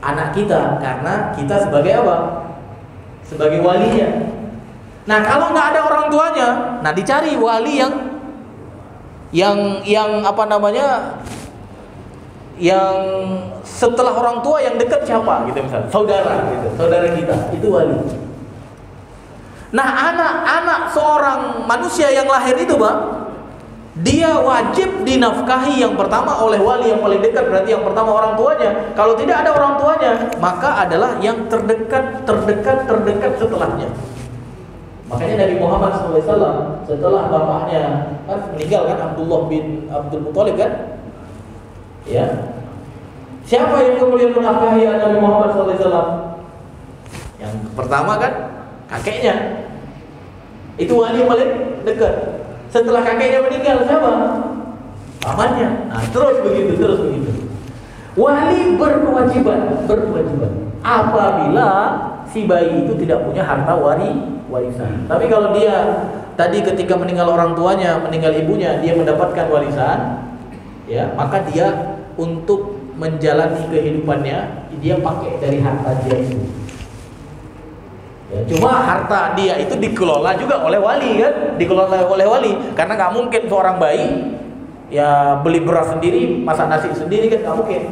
anak kita karena kita sebagai apa? Sebagai walinya. Nah, kalau nggak ada orang tuanya, nah dicari wali yang apa namanya? Yang setelah orang tua yang dekat siapa gitu misalnya, saudara gitu, saudara kita, itu wali. Nah, anak seorang manusia yang lahir itu, Pak, dia wajib dinafkahi yang pertama oleh wali yang paling dekat, berarti yang pertama orang tuanya. Kalau tidak ada orang tuanya, maka adalah yang terdekat setelahnya. Makanya Nabi Muhammad SAW setelah bapaknya kan meninggal kan, Abdullah bin Abdul Muthalib kan, ya, siapa yang kemudian menafkahi Nabi Muhammad SAW? Yang pertama kan kakeknya, itu wali yang paling dekat. Setelah kakeknya meninggal siapa? Pamannya. Nah, terus begitu. Wali berkewajiban apabila si bayi itu tidak punya harta warisan. Tapi kalau dia tadi ketika meninggal orang tuanya, meninggal ibunya, dia mendapatkan warisan, ya, maka dia untuk menjalani kehidupannya dia pakai dari harta dia itu. Ya, cuma harta dia itu dikelola juga oleh wali kan, dikelola oleh wali, karena nggak mungkin seorang bayi ya beli beras sendiri, masak nasi sendiri kan nggak mungkin.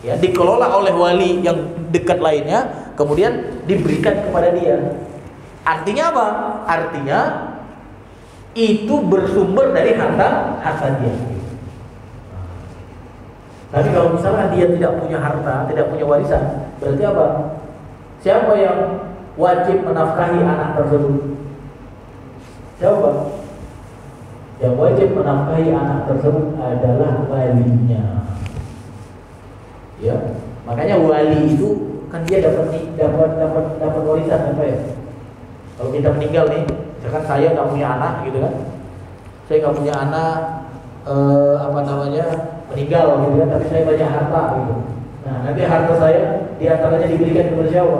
Ya, dikelola oleh wali yang dekat lainnya, kemudian diberikan kepada dia. Artinya apa? Artinya itu bersumber dari harta dia. Tapi kalau misalnya dia tidak punya harta, tidak punya warisan, berarti apa? Siapa yang wajib menafkahi anak tersebut? Siapa? Yang wajib menafkahi anak tersebut adalah walinya. Ya, makanya wali itu kan dia dapat warisan apa ya? Kalau kita meninggal nih, misalkan saya nggak punya anak gitu kan, saya nggak punya anak, meninggal gitu kan, tapi saya banyak harta gitu. Nah, nanti harta saya diantaranya diberikan kepada siapa?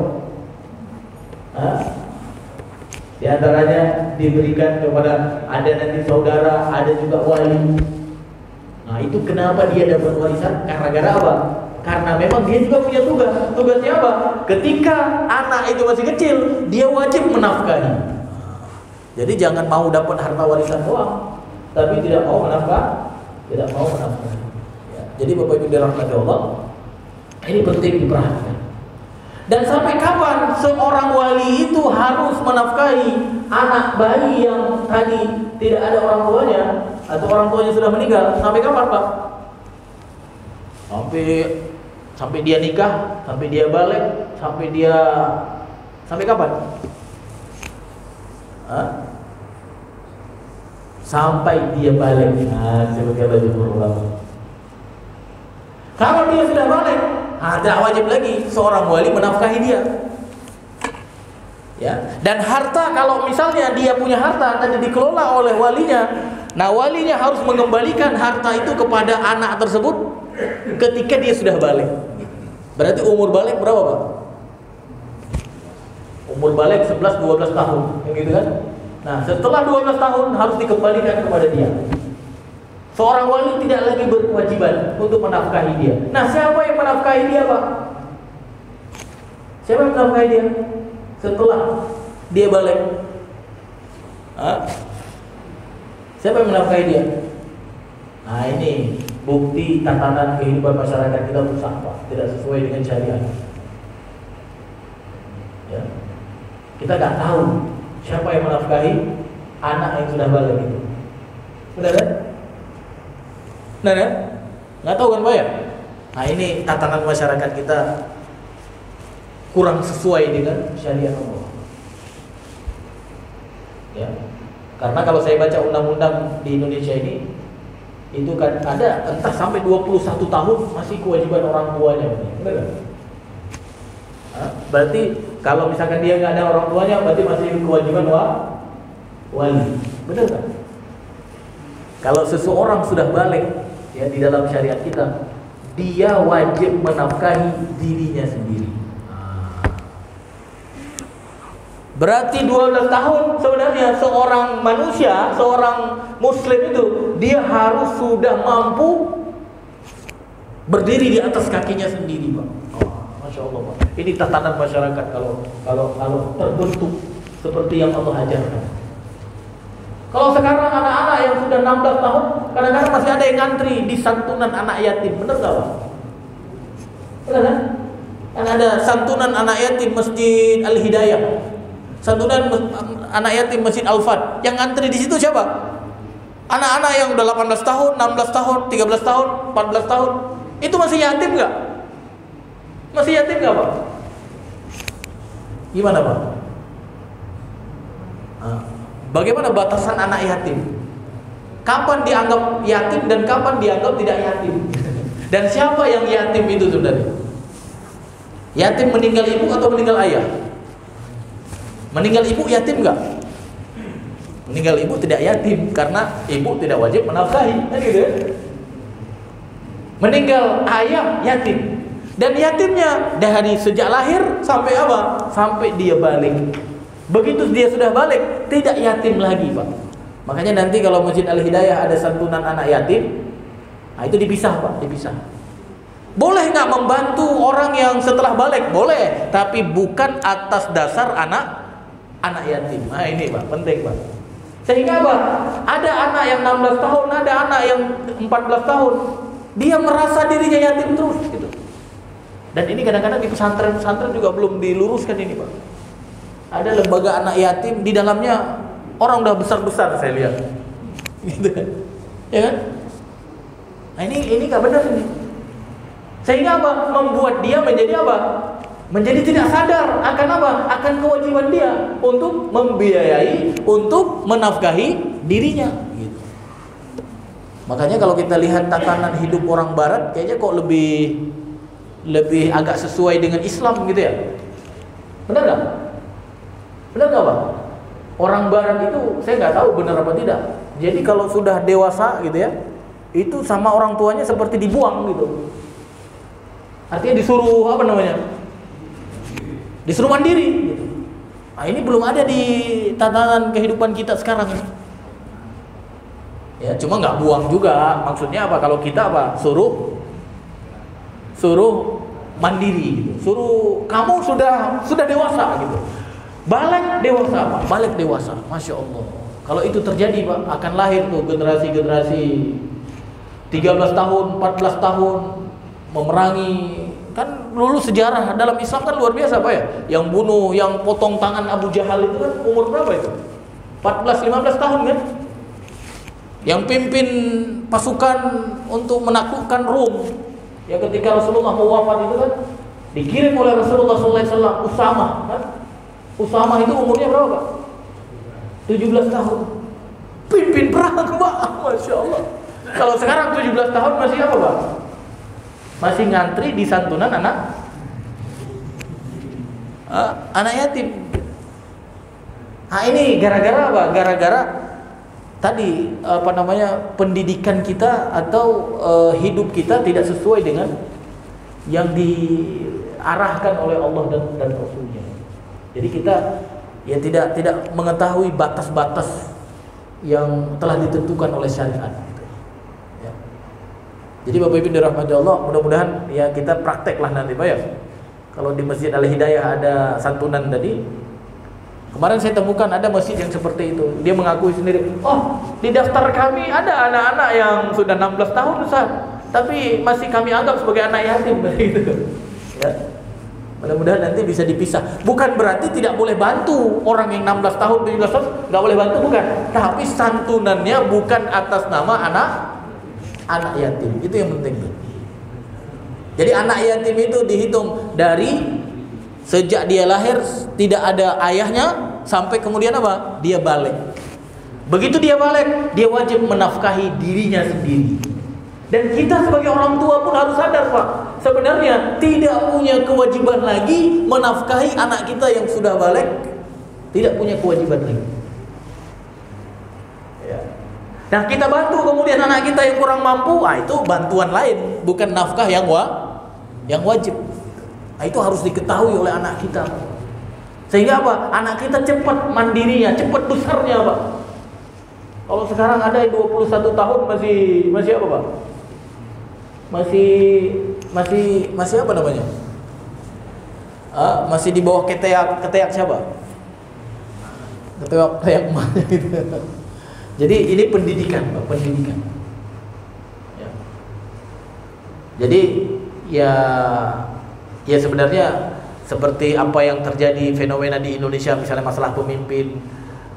Di antaranya diberikan kepada, ada nanti saudara, ada juga wali. Nah, itu kenapa dia dapat warisan? Karena apa? Karena memang dia juga punya tugas. Tugasnya apa? Ketika anak itu masih kecil, dia wajib menafkahi. Jadi jangan mau dapat harta warisan doang, tapi tidak mau menafkahi. Ya. Jadi Bapak Ibu dirahmati Allah, ini penting diperhatikan. Dan sampai kapan seorang wali itu harus menafkahi anak bayi yang tadi tidak ada orang tuanya atau orang tuanya sudah meninggal? Sampai kapan, Pak? Sampai dia nikah, sampai dia balik, sampai kapan? Hah? Sampai dia balik. Sebagai ulama. Kalau dia sudah balik, tidak wajib lagi seorang wali menafkahi dia. Ya. Dan harta, kalau misalnya dia punya harta dan dikelola oleh walinya, nah walinya harus mengembalikan harta itu kepada anak tersebut ketika dia sudah balik. Berarti umur balik berapa, Pak? Umur balik 11-12 tahun, gitu kan? Nah, setelah 12 tahun harus dikembalikan kepada dia. Seorang wali tidak lagi berkewajiban untuk menafkahi dia. Nah, siapa yang menafkahi dia, Pak? Siapa yang menafkahi dia setelah dia balik? Siapa yang menafkahi dia? Nah, ini bukti tatanan kehidupan masyarakat kita rusak, Pak. Tidak sesuai dengan syariat. Ya. Kita nggak tahu siapa yang menafkahi anak yang sudah balik itu. Benar kan? Benar kan? Nggak tahu kan, Pak ya? Nah, ini tatanan masyarakat kita kurang sesuai dengan syariat Allah. Ya. Karena kalau saya baca undang-undang di Indonesia ini, itu kan ada entah sampai 21 tahun masih kewajiban orang tuanya. Benar kan? Berarti kalau misalkan dia nggak ada orang tuanya, berarti masih kewajiban wali. Benar kan? Kalau seseorang sudah balik, ya, di dalam syariat kita, dia wajib menafkahi dirinya sendiri. Berarti 12 tahun sebenarnya seorang manusia, seorang muslim itu, dia harus sudah mampu berdiri di atas kakinya sendiri, Pak. Masya Allah, Pak. Ini tatanan masyarakat kalau terbentuk seperti yang Allah ajarkan. Kalau sekarang anak-anak yang sudah 16 tahun, kadang-kadang masih ada yang ngantri di santunan anak yatim. Benar gak, Pak? Benar kan? Kan ada santunan anak yatim Masjid Al-Hidayah, santunan anak yatim Masjid Al-Fat. Yang ngantri di situ siapa? Anak-anak yang udah 18 tahun, 16 tahun, 13 tahun, 14 tahun. Itu masih yatim gak? Masih yatim gak, Pak? Gimana, Pak? Bagaimana batasan anak yatim? Kapan dianggap yatim dan kapan dianggap tidak yatim? Dan siapa yang yatim itu sebenarnya? Yatim meninggal ibu atau meninggal ayah? Meninggal ibu yatim enggak? Meninggal ibu tidak yatim karena ibu tidak wajib menafkahi, kan gitu ya? Meninggal ayah yatim. Dan yatimnya dari sejak lahir sampai apa? Sampai dia balik. Begitu dia sudah balik, tidak yatim lagi, Pak. Makanya nanti kalau Masjid Al-Hidayah ada santunan anak yatim, nah itu dipisah, Pak, dipisah. Boleh nggak membantu orang yang setelah balik? Boleh, tapi bukan atas dasar anak yatim. Nah ini, Pak, penting, Pak. Sehingga Pak, ada anak yang 16 tahun, ada anak yang 14 tahun, dia merasa dirinya yatim terus, gitu. Dan ini kadang-kadang di pesantren-pesantren juga belum diluruskan ini, Pak. Ada lembaga anak yatim, di dalamnya orang udah besar-besar saya lihat, gitu kan? Ya kan? Nah ini nggak benar ini. Sehingga apa? Membuat dia menjadi apa? Menjadi tidak sadar akan apa? Akan kewajiban dia untuk membiayai, untuk menafkahi dirinya. Gitu. Makanya kalau kita lihat tatanan hidup orang Barat, kayaknya kok lebih agak sesuai dengan Islam, gitu ya? Benar nggak? Benar nggak, Pak? Orang Barat itu saya nggak tahu benar apa tidak. Jadi kalau sudah dewasa gitu ya, itu sama orang tuanya seperti dibuang gitu. Artinya disuruh apa namanya? Disuruh mandiri. Gitu. Nah ini belum ada di tatanan kehidupan kita sekarang. Ya cuma nggak buang juga. Maksudnya apa? Kalau kita apa? Suruh mandiri. Gitu. Suruh kamu sudah dewasa gitu. Balik dewasa, Pak. Balik dewasa. Masya Allah. Kalau itu terjadi, Pak, akan lahir tuh generasi-generasi 13 tahun, 14 tahun, memerangi. Kan dulu sejarah dalam Islam kan luar biasa Pak ya. Yang bunuh, yang potong tangan Abu Jahal itu kan umur berapa itu? 14-15 tahun kan? Yang pimpin pasukan untuk menaklukkan Rum. Ya ketika Rasulullah mau wafat itu kan dikirim oleh Rasulullah SAW Usama kan? Usama itu umurnya berapa Pak? 17 tahun. Pimpin perang Pak. Masya Allah. Kalau sekarang 17 tahun masih apa Pak? Masih ngantri di santunan anak yatim. Nah ini gara-gara apa? Gara-gara tadi pendidikan kita atau hidup kita tidak sesuai dengan yang diarahkan oleh Allah dan Rasulnya. Jadi kita ya tidak mengetahui batas-batas yang telah ditentukan oleh syariat. Ya. Jadi Bapak Ibu dirahmati Allah, mudah-mudahan ya kita prakteklah nanti Pak ya. Kalau di Masjid Al-Hidayah ada santunan tadi, kemarin saya temukan ada masjid yang seperti itu. Dia mengakui sendiri, oh di daftar kami ada anak-anak yang sudah 16 tahun Ustaz, tapi masih kami anggap sebagai anak yatim gitu. Ya. Mudah-mudahan nanti bisa dipisah. Bukan berarti tidak boleh bantu orang yang 16 tahun, 17 tahun nggak boleh bantu, bukan. Tapi santunannya bukan atas nama anak yatim. Itu yang penting. Jadi anak yatim itu dihitung dari sejak dia lahir tidak ada ayahnya sampai kemudian apa? Dia balik. Begitu dia balik, dia wajib menafkahi dirinya sendiri. Dan kita sebagai orang tua pun harus sadar Pak, sebenarnya tidak punya kewajiban lagi menafkahi anak kita yang sudah balik. Tidak punya kewajiban lagi ya. Nah kita bantu kemudian anak kita yang kurang mampu, itu bantuan lain, bukan nafkah yang wajib. Nah, itu harus diketahui oleh anak kita. Sehingga apa? Anak kita cepat mandirinya, cepat besarnya Pak. Kalau sekarang ada yang 21 tahun masih apa Pak? Masih apa namanya? Masih di bawah keteak siapa? Keteak mana gitu. Jadi ini pendidikan, Pak, pendidikan. Ya. Jadi ya sebenarnya seperti apa yang terjadi fenomena di Indonesia, misalnya masalah pemimpin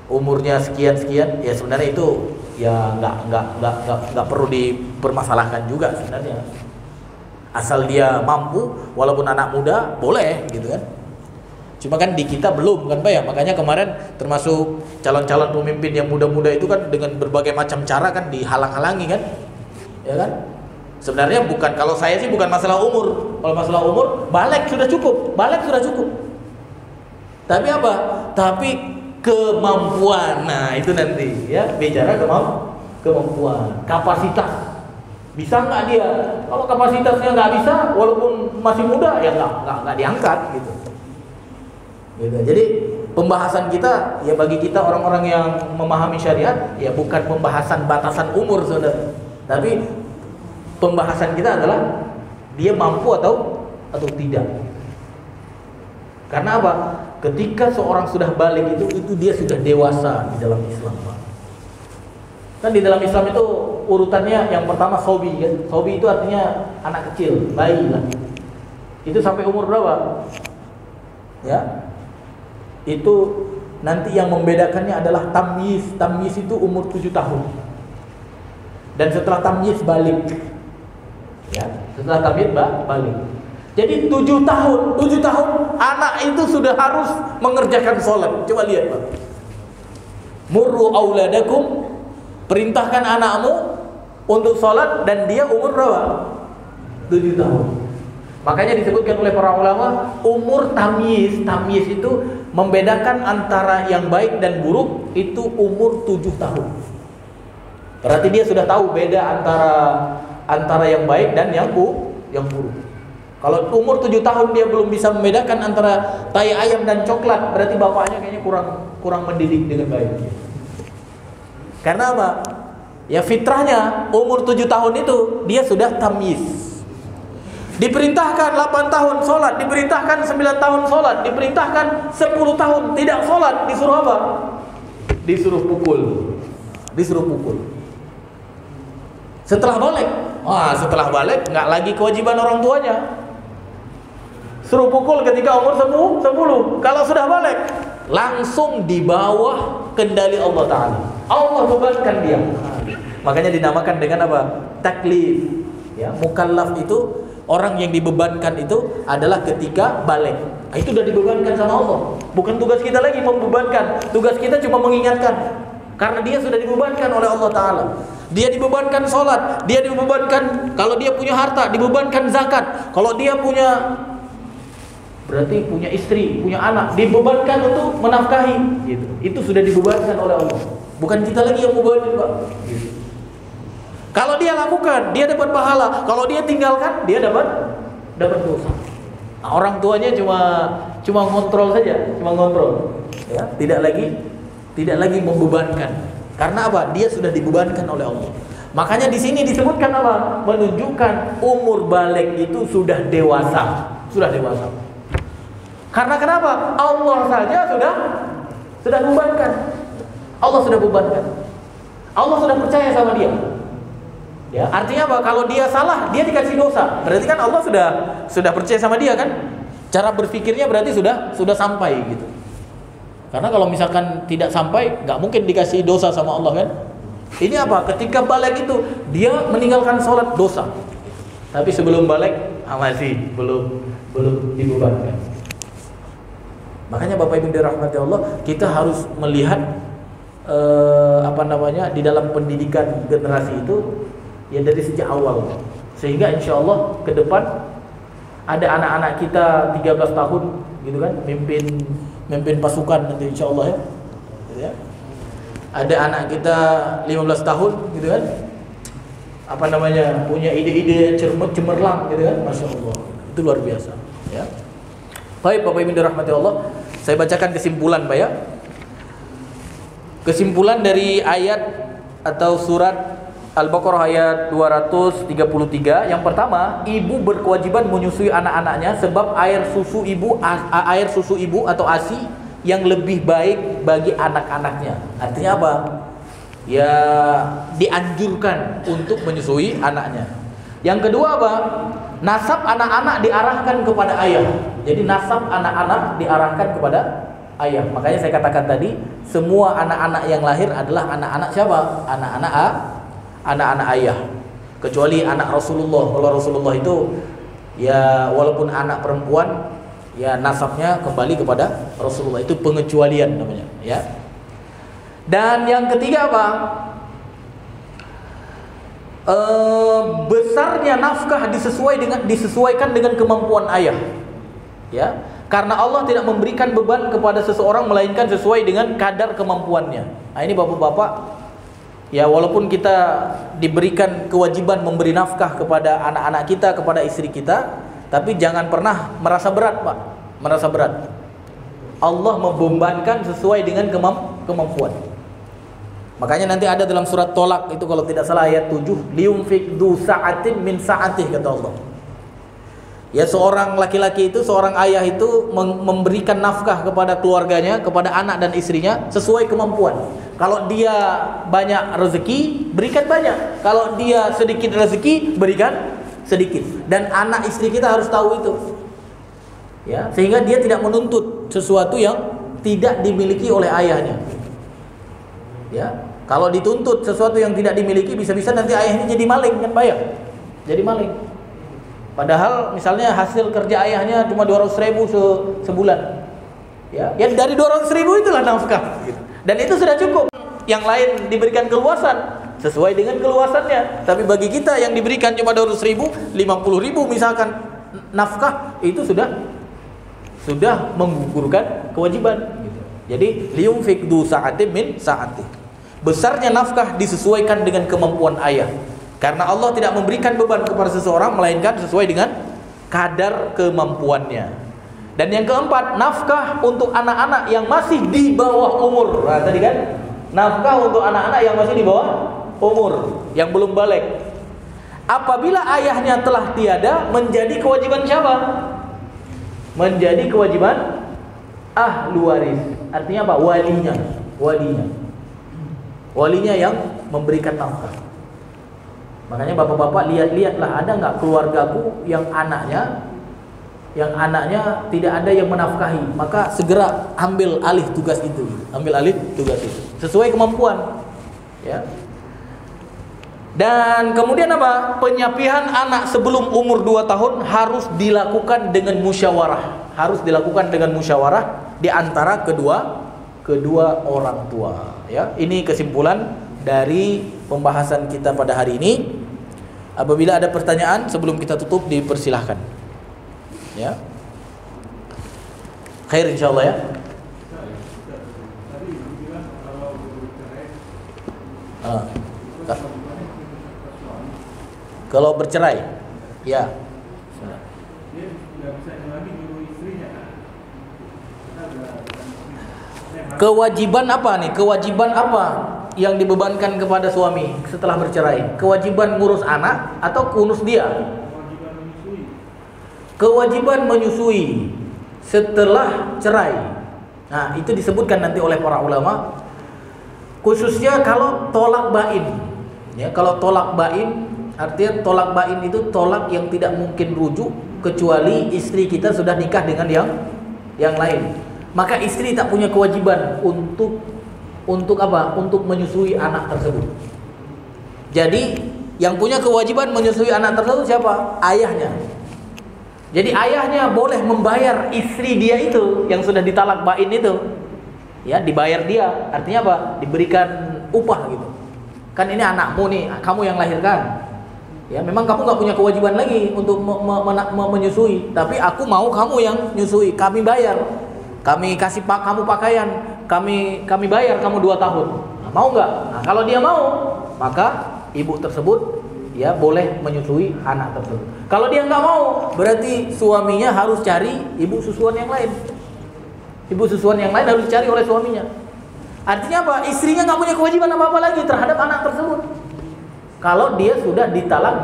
umurnya sekian, ya sebenarnya itu ya nggak perlu dipermasalahkan juga sebenarnya. Asal dia mampu, walaupun anak muda boleh gitu kan. Cuma kan di kita belum kan Pak ya. Makanya kemarin termasuk calon-calon pemimpin yang muda-muda itu kan dengan berbagai macam cara kan dihalang-halangi kan. Ya kan? Sebenarnya bukan, kalau saya sih bukan masalah umur. Kalau masalah umur, balik sudah cukup. Tapi apa? Tapi kemampuan. Nah, itu nanti ya, bicara kemampuan, kapasitas. Bisa nggak dia? Kalau kapasitasnya nggak bisa, walaupun masih muda, ya nggak diangkat gitu. Jadi pembahasan kita ya bagi kita orang-orang yang memahami syariat ya bukan pembahasan batasan umur saudara, tapi pembahasan kita adalah dia mampu atau tidak. Karena apa? Ketika seorang sudah balik itu dia sudah dewasa di dalam Islam. Kan di dalam Islam itu urutannya yang pertama sobi kan? Sobi itu artinya anak kecil, bayi lah. Itu sampai umur berapa? Ya. Itu nanti yang membedakannya adalah tamyiz. Tamyiz itu umur 7 tahun. Dan setelah tamyiz balik. Ya, setelah tamyiz balik. Jadi 7 tahun anak itu sudah harus mengerjakan sholat. Coba lihat Pak. Murru auladakum, perintahkan anakmu untuk sholat, dan dia umur berapa? 7 tahun. Makanya disebutkan oleh para ulama umur tamyiz itu membedakan antara yang baik dan buruk itu umur 7 tahun. Berarti dia sudah tahu beda antara yang baik dan yang buruk. Kalau umur 7 tahun dia belum bisa membedakan antara tai ayam dan coklat, berarti bapaknya kayaknya kurang mendidik dengan baik. Karena apa? Ya fitrahnya umur 7 tahun itu dia sudah tamyiz. Diperintahkan 8 tahun sholat, diperintahkan 9 tahun sholat, diperintahkan 10 tahun tidak sholat, disuruh apa? Disuruh pukul. Setelah balik Setelah balik nggak lagi kewajiban orang tuanya. Suruh pukul ketika umur 10. Kalau sudah balik, langsung di bawah kendali Allah Ta'ala. Allah bebankan dia. Makanya dinamakan dengan apa? Taklif. Ya, mukallaf itu orang yang dibebankan itu adalah ketika balik. Itu sudah dibebankan sama Allah. Bukan tugas kita lagi membebankan. Tugas kita cuma mengingatkan. Karena dia sudah dibebankan oleh Allah Ta'ala. Dia dibebankan sholat. Dia dibebankan, kalau dia punya harta, dibebankan zakat. Kalau dia punya, berarti punya istri, punya anak, dibebankan untuk menafkahi gitu. Itu sudah dibebankan oleh Allah. Bukan kita lagi yang bebankan, Pak gitu. Kalau dia lakukan, dia dapat pahala. Kalau dia tinggalkan, dia dapat dosa. Nah, orang tuanya cuma ngontrol saja, cuma ngontrol. Ya, tidak lagi membebankan. Karena apa? Dia sudah dibebankan oleh Allah. Makanya di sini disebutkan apa? Menunjukkan umur balik itu sudah dewasa. Sudah dewasa. Karena kenapa? Allah saja sudah bebankan. Allah sudah bebankan. Allah sudah percaya sama dia. Ya, artinya apa? Kalau dia salah, dia dikasih dosa. Berarti kan Allah sudah percaya sama dia kan? Cara berpikirnya berarti sudah sampai gitu. Karena kalau misalkan tidak sampai, nggak mungkin dikasih dosa sama Allah kan? Ini apa? Ketika balik itu dia meninggalkan sholat, dosa. Tapi sebelum balik masih belum dibebankan. Makanya Bapak Ibu dirahmati Allah, kita harus melihat di dalam pendidikan generasi itu ya dari sejak awal, sehingga insya Allah ke depan ada anak-anak kita 13 tahun gitu kan, mimpin pasukan nanti insya Allah ya. Ada anak kita 15 tahun gitu kan, punya ide-ide cemerlang gitu kan, masya Allah, itu luar biasa ya. Baik Bapak Ibu dirahmati Allah, saya bacakan kesimpulan Pak ya. Kesimpulan dari ayat atau surat Al-Baqarah ayat 233. Yang pertama, ibu berkewajiban menyusui anak-anaknya sebab air susu ibu atau ASI yang lebih baik bagi anak-anaknya. Artinya apa? Ya, dianjurkan untuk menyusui anaknya. Yang kedua apa? Nasab anak-anak diarahkan kepada ayah. Jadi nasab anak-anak diarahkan kepada ayah. Makanya saya katakan tadi, semua anak-anak yang lahir adalah anak-anak siapa? Anak-anak ayah. Kecuali anak Rasulullah. Kalau Rasulullah itu ya walaupun anak perempuan, ya nasabnya kembali kepada Rasulullah. Itu pengecualian namanya, ya. Dan yang ketiga apa? Besarnya nafkah disesuaikan dengan kemampuan ayah. Ya. Karena Allah tidak memberikan beban kepada seseorang melainkan sesuai dengan kadar kemampuannya. Nah, ini bapak-bapak, ya walaupun kita diberikan kewajiban memberi nafkah kepada anak-anak kita, kepada istri kita, tapi jangan pernah merasa berat, Pak. Merasa berat. Allah membebankan sesuai dengan kemampuan. Makanya nanti ada dalam surat Tolak itu kalau tidak salah ayat 7, liyunfik du sa'atin min sa'atih, kata Allah. Ya, seorang laki-laki itu, seorang ayah itu memberikan nafkah kepada keluarganya, kepada anak dan istrinya sesuai kemampuan. Kalau dia banyak rezeki, berikan banyak. Kalau dia sedikit rezeki, berikan sedikit. Dan anak istri kita harus tahu itu. Ya, sehingga dia tidak menuntut sesuatu yang tidak dimiliki oleh ayahnya. Ya, kalau dituntut sesuatu yang tidak dimiliki, bisa-bisa nanti ayahnya jadi maling kan, Pak ya? Jadi maling. Padahal misalnya hasil kerja ayahnya cuma 200.000 sebulan. Ya, yang dari 200.000 itulah nafkah gitu. Dan itu sudah cukup. Yang lain diberikan keluasan sesuai dengan keluasannya. Tapi bagi kita yang diberikan cuma 200.000, 50.000 misalkan nafkah, itu sudah menggugurkan kewajiban gitu. Jadi liyunfik du sa'atin min sa'atih. Besarnya nafkah disesuaikan dengan kemampuan ayah. Karena Allah tidak memberikan beban kepada seseorang melainkan sesuai dengan kadar kemampuannya. Dan yang keempat, nafkah untuk anak-anak yang masih di bawah umur. Nah, tadi kan nafkah untuk anak-anak yang masih di bawah umur, yang belum balik. Apabila ayahnya telah tiada, menjadi kewajiban siapa? Menjadi kewajiban ahlu waris. Artinya apa? Walinya yang memberikan nafkah. Makanya bapak-bapak lihat-lihatlah, ada nggak keluargaku yang anaknya tidak ada yang menafkahi, maka segera ambil alih tugas itu, sesuai kemampuan, ya. Dan kemudian apa? Penyapihan anak sebelum umur 2 tahun harus dilakukan dengan musyawarah, di antara kedua orang tua, ya. Ini kesimpulan dari pembahasan kita pada hari ini. Apabila ada pertanyaan sebelum kita tutup, dipersilahkan. Ya, khair insyaallah ya. Kalau bercerai, ya. Kewajiban apa nih? Kewajiban apa yang dibebankan kepada suami setelah bercerai? Kewajiban ngurus anak atau ngurus dia? Kewajiban menyusui setelah cerai. Nah, itu disebutkan nanti oleh para ulama, khususnya kalau tolak bain. Ya, kalau tolak bain, artinya tolak bain itu tolak yang tidak mungkin rujuk kecuali istri kita sudah nikah dengan yang lain. Maka istri tak punya kewajiban untuk apa? Untuk menyusui anak tersebut. Jadi, yang punya kewajiban menyusui anak tersebut siapa? Ayahnya. Jadi ayahnya boleh membayar istri dia itu yang sudah ditalak bain itu, ya, dibayar dia. Artinya apa? Diberikan upah gitu. Kan ini anakmu nih, kamu yang lahirkan. Ya, memang kamu nggak punya kewajiban lagi untuk menyusui, tapi aku mau kamu yang nyusui. Kami bayar, kami kasih kamu pakaian, kami bayar kamu 2 tahun. Nah, mau nggak? Nah, kalau dia mau, maka ibu tersebut ya boleh menyusui anak tersebut. Kalau dia nggak mau, berarti suaminya harus cari ibu susuan yang lain. Ibu susuan yang lain harus dicari oleh suaminya. Artinya apa? Istrinya nggak punya kewajiban apa-apa lagi terhadap anak tersebut. Kalau dia sudah ditalak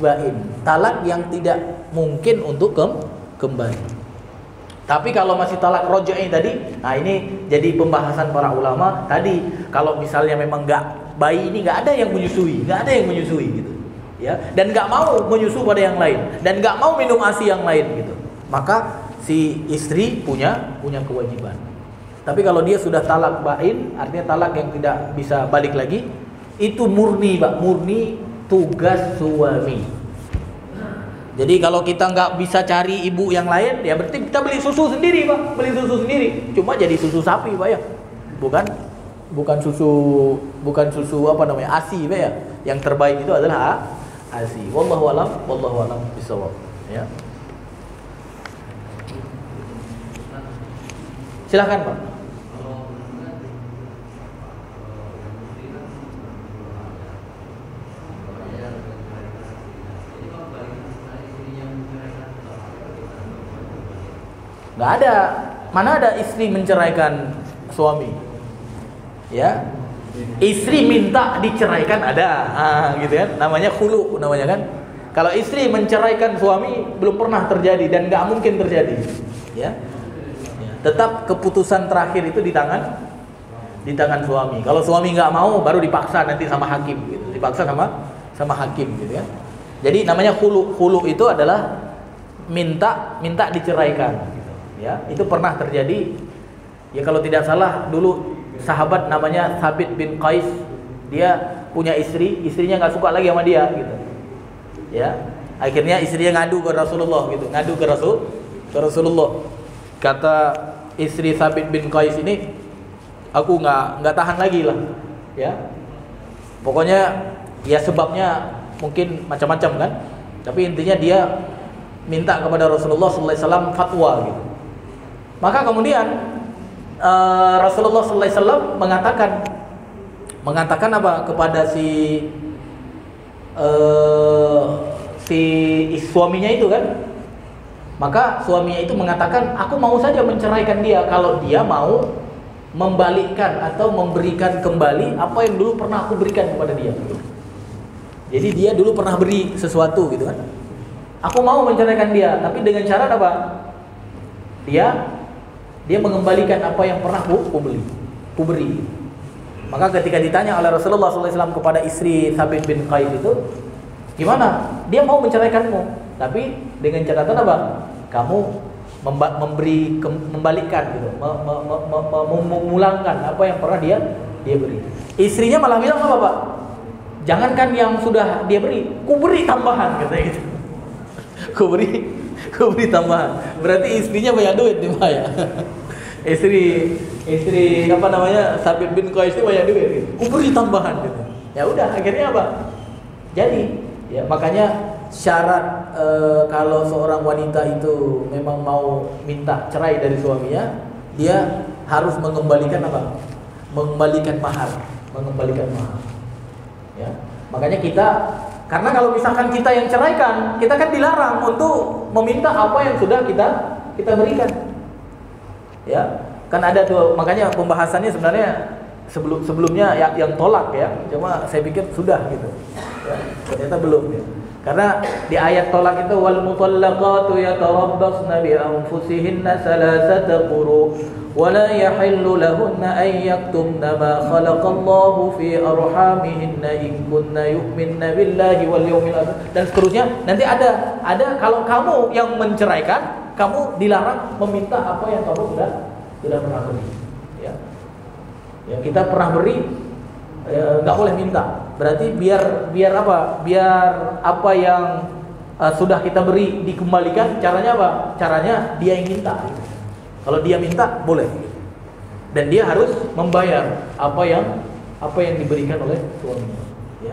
bain, talak yang tidak mungkin untuk kembali. Tapi kalau masih talak roj'i tadi, nah ini jadi pembahasan para ulama tadi. Kalau misalnya memang bayi ini nggak ada yang menyusui gitu, ya, dan nggak mau menyusu pada yang lain, dan nggak mau minum ASI yang lain gitu, maka si istri punya kewajiban. Tapi kalau dia sudah talak bain, artinya talak yang tidak bisa balik lagi, itu murni tugas suami. Jadi kalau kita nggak bisa cari ibu yang lain, ya berarti kita beli susu sendiri, Pak. Cuma jadi susu sapi, Pak, ya. Bukan susu apa namanya? ASI, Pak, ya. Yang terbaik itu adalah ASI. Wallahu alam bisawab, ya. Silakan, Pak. Nggak ada, mana ada istri menceraikan suami, ya. Istri minta diceraikan ada, gitu kan, namanya khulu, namanya kan. Kalau istri menceraikan suami belum pernah terjadi dan nggak mungkin terjadi, ya. Tetap keputusan terakhir itu di tangan suami. Kalau suami nggak mau, baru dipaksa nanti sama hakim, gitu. Dipaksa sama hakim, gitu kan. Jadi namanya khulu itu adalah minta diceraikan. Ya, itu pernah terjadi. Ya, kalau tidak salah dulu sahabat namanya Thabit bin Qais, dia punya istrinya nggak suka lagi sama dia, gitu. Ya, akhirnya istrinya ngadu ke Rasulullah, gitu. Ke Rasulullah. Kata istri Thabit bin Qais ini, aku nggak tahan lagi lah, ya. Pokoknya ya sebabnya mungkin macam-macam kan. Tapi intinya dia minta kepada Rasulullah SAW fatwa, gitu. Maka kemudian Rasulullah SAW mengatakan apa kepada si suaminya itu kan? Maka suaminya itu mengatakan, aku mau saja menceraikan dia kalau dia mau membalikkan atau memberikan kembali apa yang dulu pernah aku berikan kepada dia. Jadi dia dulu pernah beri sesuatu, gitu kan? Aku mau menceraikan dia, tapi dengan syarat apa? Dia mengembalikan apa yang pernah ku beri. Maka ketika ditanya oleh Rasulullah SAW kepada istri Thabit bin Qais itu, gimana? Dia mau menceraikanmu, tapi dengan catatan apa? Kamu membalikkan gitu, memulangkan apa yang pernah dia beri. Istrinya malah bilang apa, Pak? Jangankan yang sudah dia beri, ku beri tambahan, katanya gitu. ku beri tambahan. Berarti istrinya banyak duit nih, Pak ya. Istri apa namanya, Thabit bin Qais itu banyak duit gitu. Ku beri tambahan gitu. Ya udah, akhirnya apa? Jadi, ya makanya syarat kalau seorang wanita itu memang mau minta cerai dari suaminya, dia harus mengembalikan apa? Mengembalikan mahar. Ya. Makanya kita, karena kalau misalkan kita yang ceraikan, kita kan dilarang untuk meminta apa yang sudah kita berikan. Ya, kan ada tuh, makanya pembahasannya sebenarnya sebelumnya yang tolak ya. Cuma saya pikir sudah gitu. Ya, ternyata belum ya. Karena di ayat tolak itu wal mutallaqatu yatarabbasna bi anfusihinna salasata quru wa la yahillu lahunna an yaktumna ma khalaqallahu fi arhamihinna in kunna yu'minna billahi wal yawmil akhir dan seterusnya. Nanti ada kalau kamu yang menceraikan, kamu dilarang meminta apa yang kamu sudah pernah beri. Ya. Ya, kita pernah beri, nggak boleh minta. Berarti biar apa? Biar apa yang sudah kita beri dikembalikan. Caranya apa? Caranya dia yang minta. Kalau dia minta boleh. Dan dia harus membayar apa yang diberikan oleh suaminya. Ya.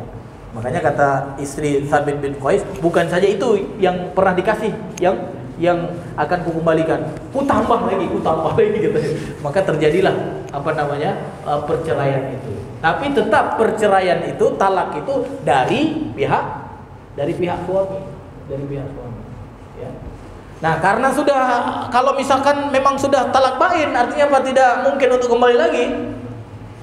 Makanya kata istri Thabit bin Qais, bukan saja itu yang pernah dikasih, yang akan kukembalikan, ku tambah lagi gitu. Maka terjadilah apa namanya perceraian itu. Tapi tetap perceraian itu, talak itu dari pihak suami, ya. Nah, karena sudah, kalau misalkan memang sudah talak bain, artinya apa? Tidak mungkin untuk kembali lagi.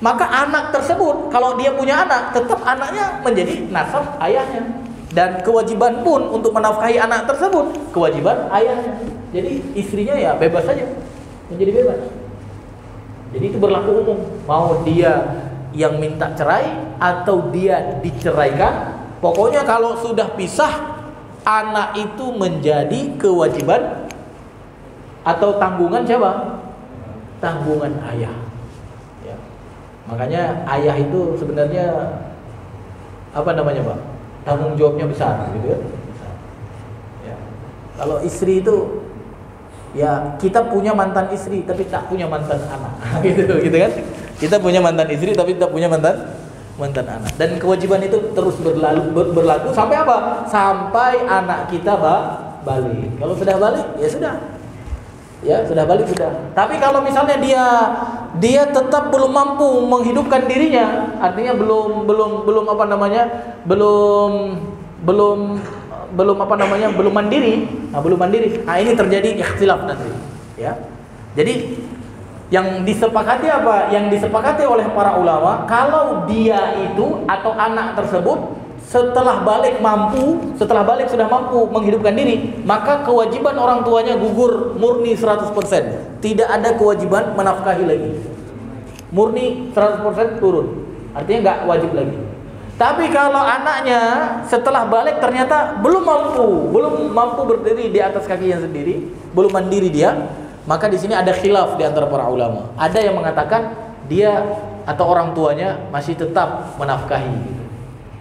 Maka anak tersebut, kalau dia punya anak, tetap anaknya menjadi nasab ayahnya. Dan kewajiban pun untuk menafkahi anak tersebut kewajiban ayahnya. Jadi istrinya ya bebas saja, menjadi bebas. Jadi itu berlaku umum. Mau dia yang minta cerai atau dia diceraikan, pokoknya kalau sudah pisah, anak itu menjadi kewajiban atau tanggungan siapa? Tanggungan ayah. Ya. Makanya ayah itu sebenarnya apa namanya, Pak? Tanggung jawabnya besar, gitu kan? Ya. Kalau istri itu, ya kita punya mantan istri tapi tak punya mantan anak, gitu kan? Kita punya mantan istri tapi tak punya mantan anak. Dan kewajiban itu terus berlaku sampai apa? Sampai anak kita balik. Kalau sudah balik, ya sudah. Ya, sudah balik sudah. Tapi kalau misalnya dia tetap belum mampu menghidupkan dirinya, artinya belum mandiri. Nah, ini terjadi ikhtilaf nanti, ya. Jadi yang disepakati apa? Yang disepakati oleh para ulama, kalau dia itu atau anak tersebut setelah balik sudah mampu menghidupkan diri, maka kewajiban orang tuanya gugur murni 100%. Tidak ada kewajiban menafkahi lagi. Murni 100% turun. Artinya nggak wajib lagi. Tapi kalau anaknya setelah balik ternyata belum mampu berdiri di atas kakinya sendiri, belum mandiri dia, maka di sini ada khilaf di antara para ulama. Ada yang mengatakan dia atau orang tuanya masih tetap menafkahi, gitu.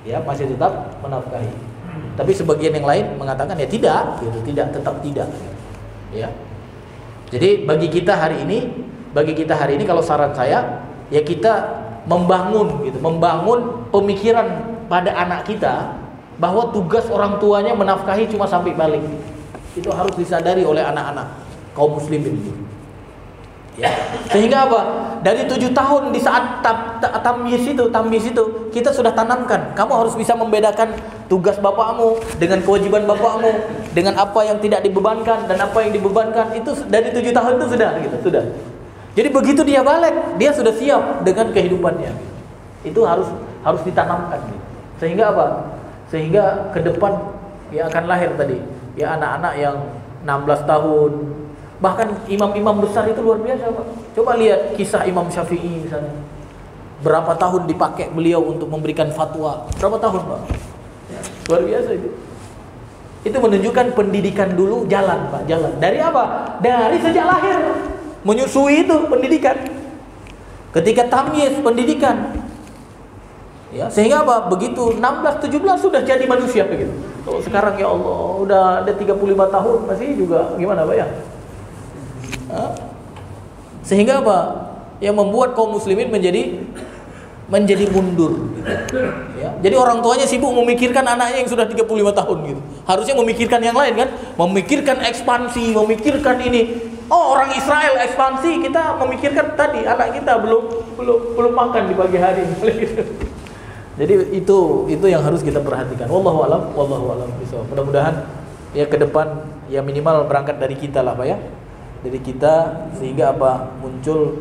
Ya, masih tetap menafkahi. Tapi sebagian yang lain mengatakan ya tidak, gitu, tetap tidak. Ya. Jadi bagi kita hari ini kalau saran saya, ya kita membangun pemikiran pada anak kita bahwa tugas orang tuanya menafkahi cuma sampai balik. Itu harus disadari oleh anak-anak kaum muslimin itu. Ya. Sehingga apa? Dari 7 tahun di saat tamyiz itu kita sudah tanamkan. Kamu harus bisa membedakan tugas bapakmu dengan kewajiban bapakmu, dengan apa yang tidak dibebankan dan apa yang dibebankan. Itu dari 7 tahun itu sudah. Jadi begitu dia balik, dia sudah siap dengan kehidupannya. Itu harus ditanamkan. Sehingga apa? Sehingga ke depan ya akan lahir tadi ya anak-anak yang 16 tahun. Bahkan imam-imam besar itu luar biasa, Pak. Coba lihat kisah Imam Syafi'i misalnya. Berapa tahun dipakai beliau untuk memberikan fatwa? Berapa tahun, Pak? Ya, luar biasa itu. Itu menunjukkan pendidikan dulu jalan, Pak, jalan. Dari apa? Dari sejak lahir. Menyusui itu pendidikan. Ketika tamyiz pendidikan. Ya, sehingga apa? Begitu 16 17 sudah jadi manusia begitu. Kalau sekarang ya Allah, udah ada 35 tahun masih juga gimana, Pak ya? Sehingga apa? Yang membuat kaum muslimin menjadi mundur gitu. Ya. Jadi orang tuanya sibuk memikirkan anaknya yang sudah 35 tahun gitu. Harusnya memikirkan yang lain kan? Memikirkan ekspansi, memikirkan ini. Oh, orang Israel ekspansi, kita memikirkan tadi anak kita belum makan di pagi hari. Jadi itu yang harus kita perhatikan. Wallahu alam bisawab. Mudah-mudahan ya ke depan ya minimal berangkat dari kita lah, Pak ya. Dari kita sehingga apa? Muncul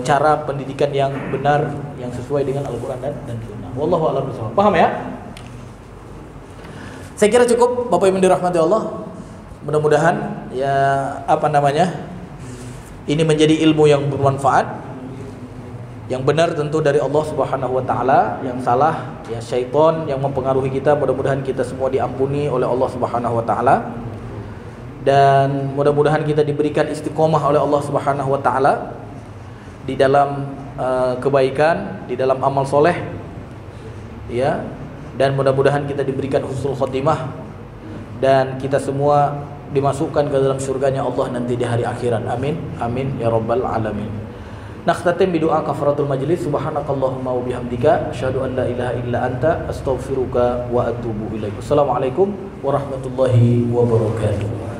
cara pendidikan yang benar, yang sesuai dengan Al-Quran dan Sunnah. Wallahu a'lam bishawab. Paham ya? Saya kira cukup, Bapak Ibu dirahmati Allah. Mudah-mudahan ya ini menjadi ilmu yang bermanfaat. Yang benar tentu dari Allah Subhanahu wa taala, yang salah ya syaitan yang mempengaruhi kita. Mudah-mudahan kita semua diampuni oleh Allah Subhanahu wa taala. Dan mudah-mudahan kita diberikan istiqomah oleh Allah Subhanahu wa taala di dalam kebaikan, di dalam amal soleh, ya, dan mudah-mudahan kita diberikan husnul khotimah dan kita semua dimasukkan ke dalam surganya Allah nanti di hari akhirat. Amin, amin ya rabbal alamin. Nakhtatim bi doa kafaratul majlis. Subhanakallahumma wa bihamdika asyhadu an la ilaha illa anta astaghfiruka wa atubu ilaik. Assalamualaikum warahmatullahi wabarakatuh.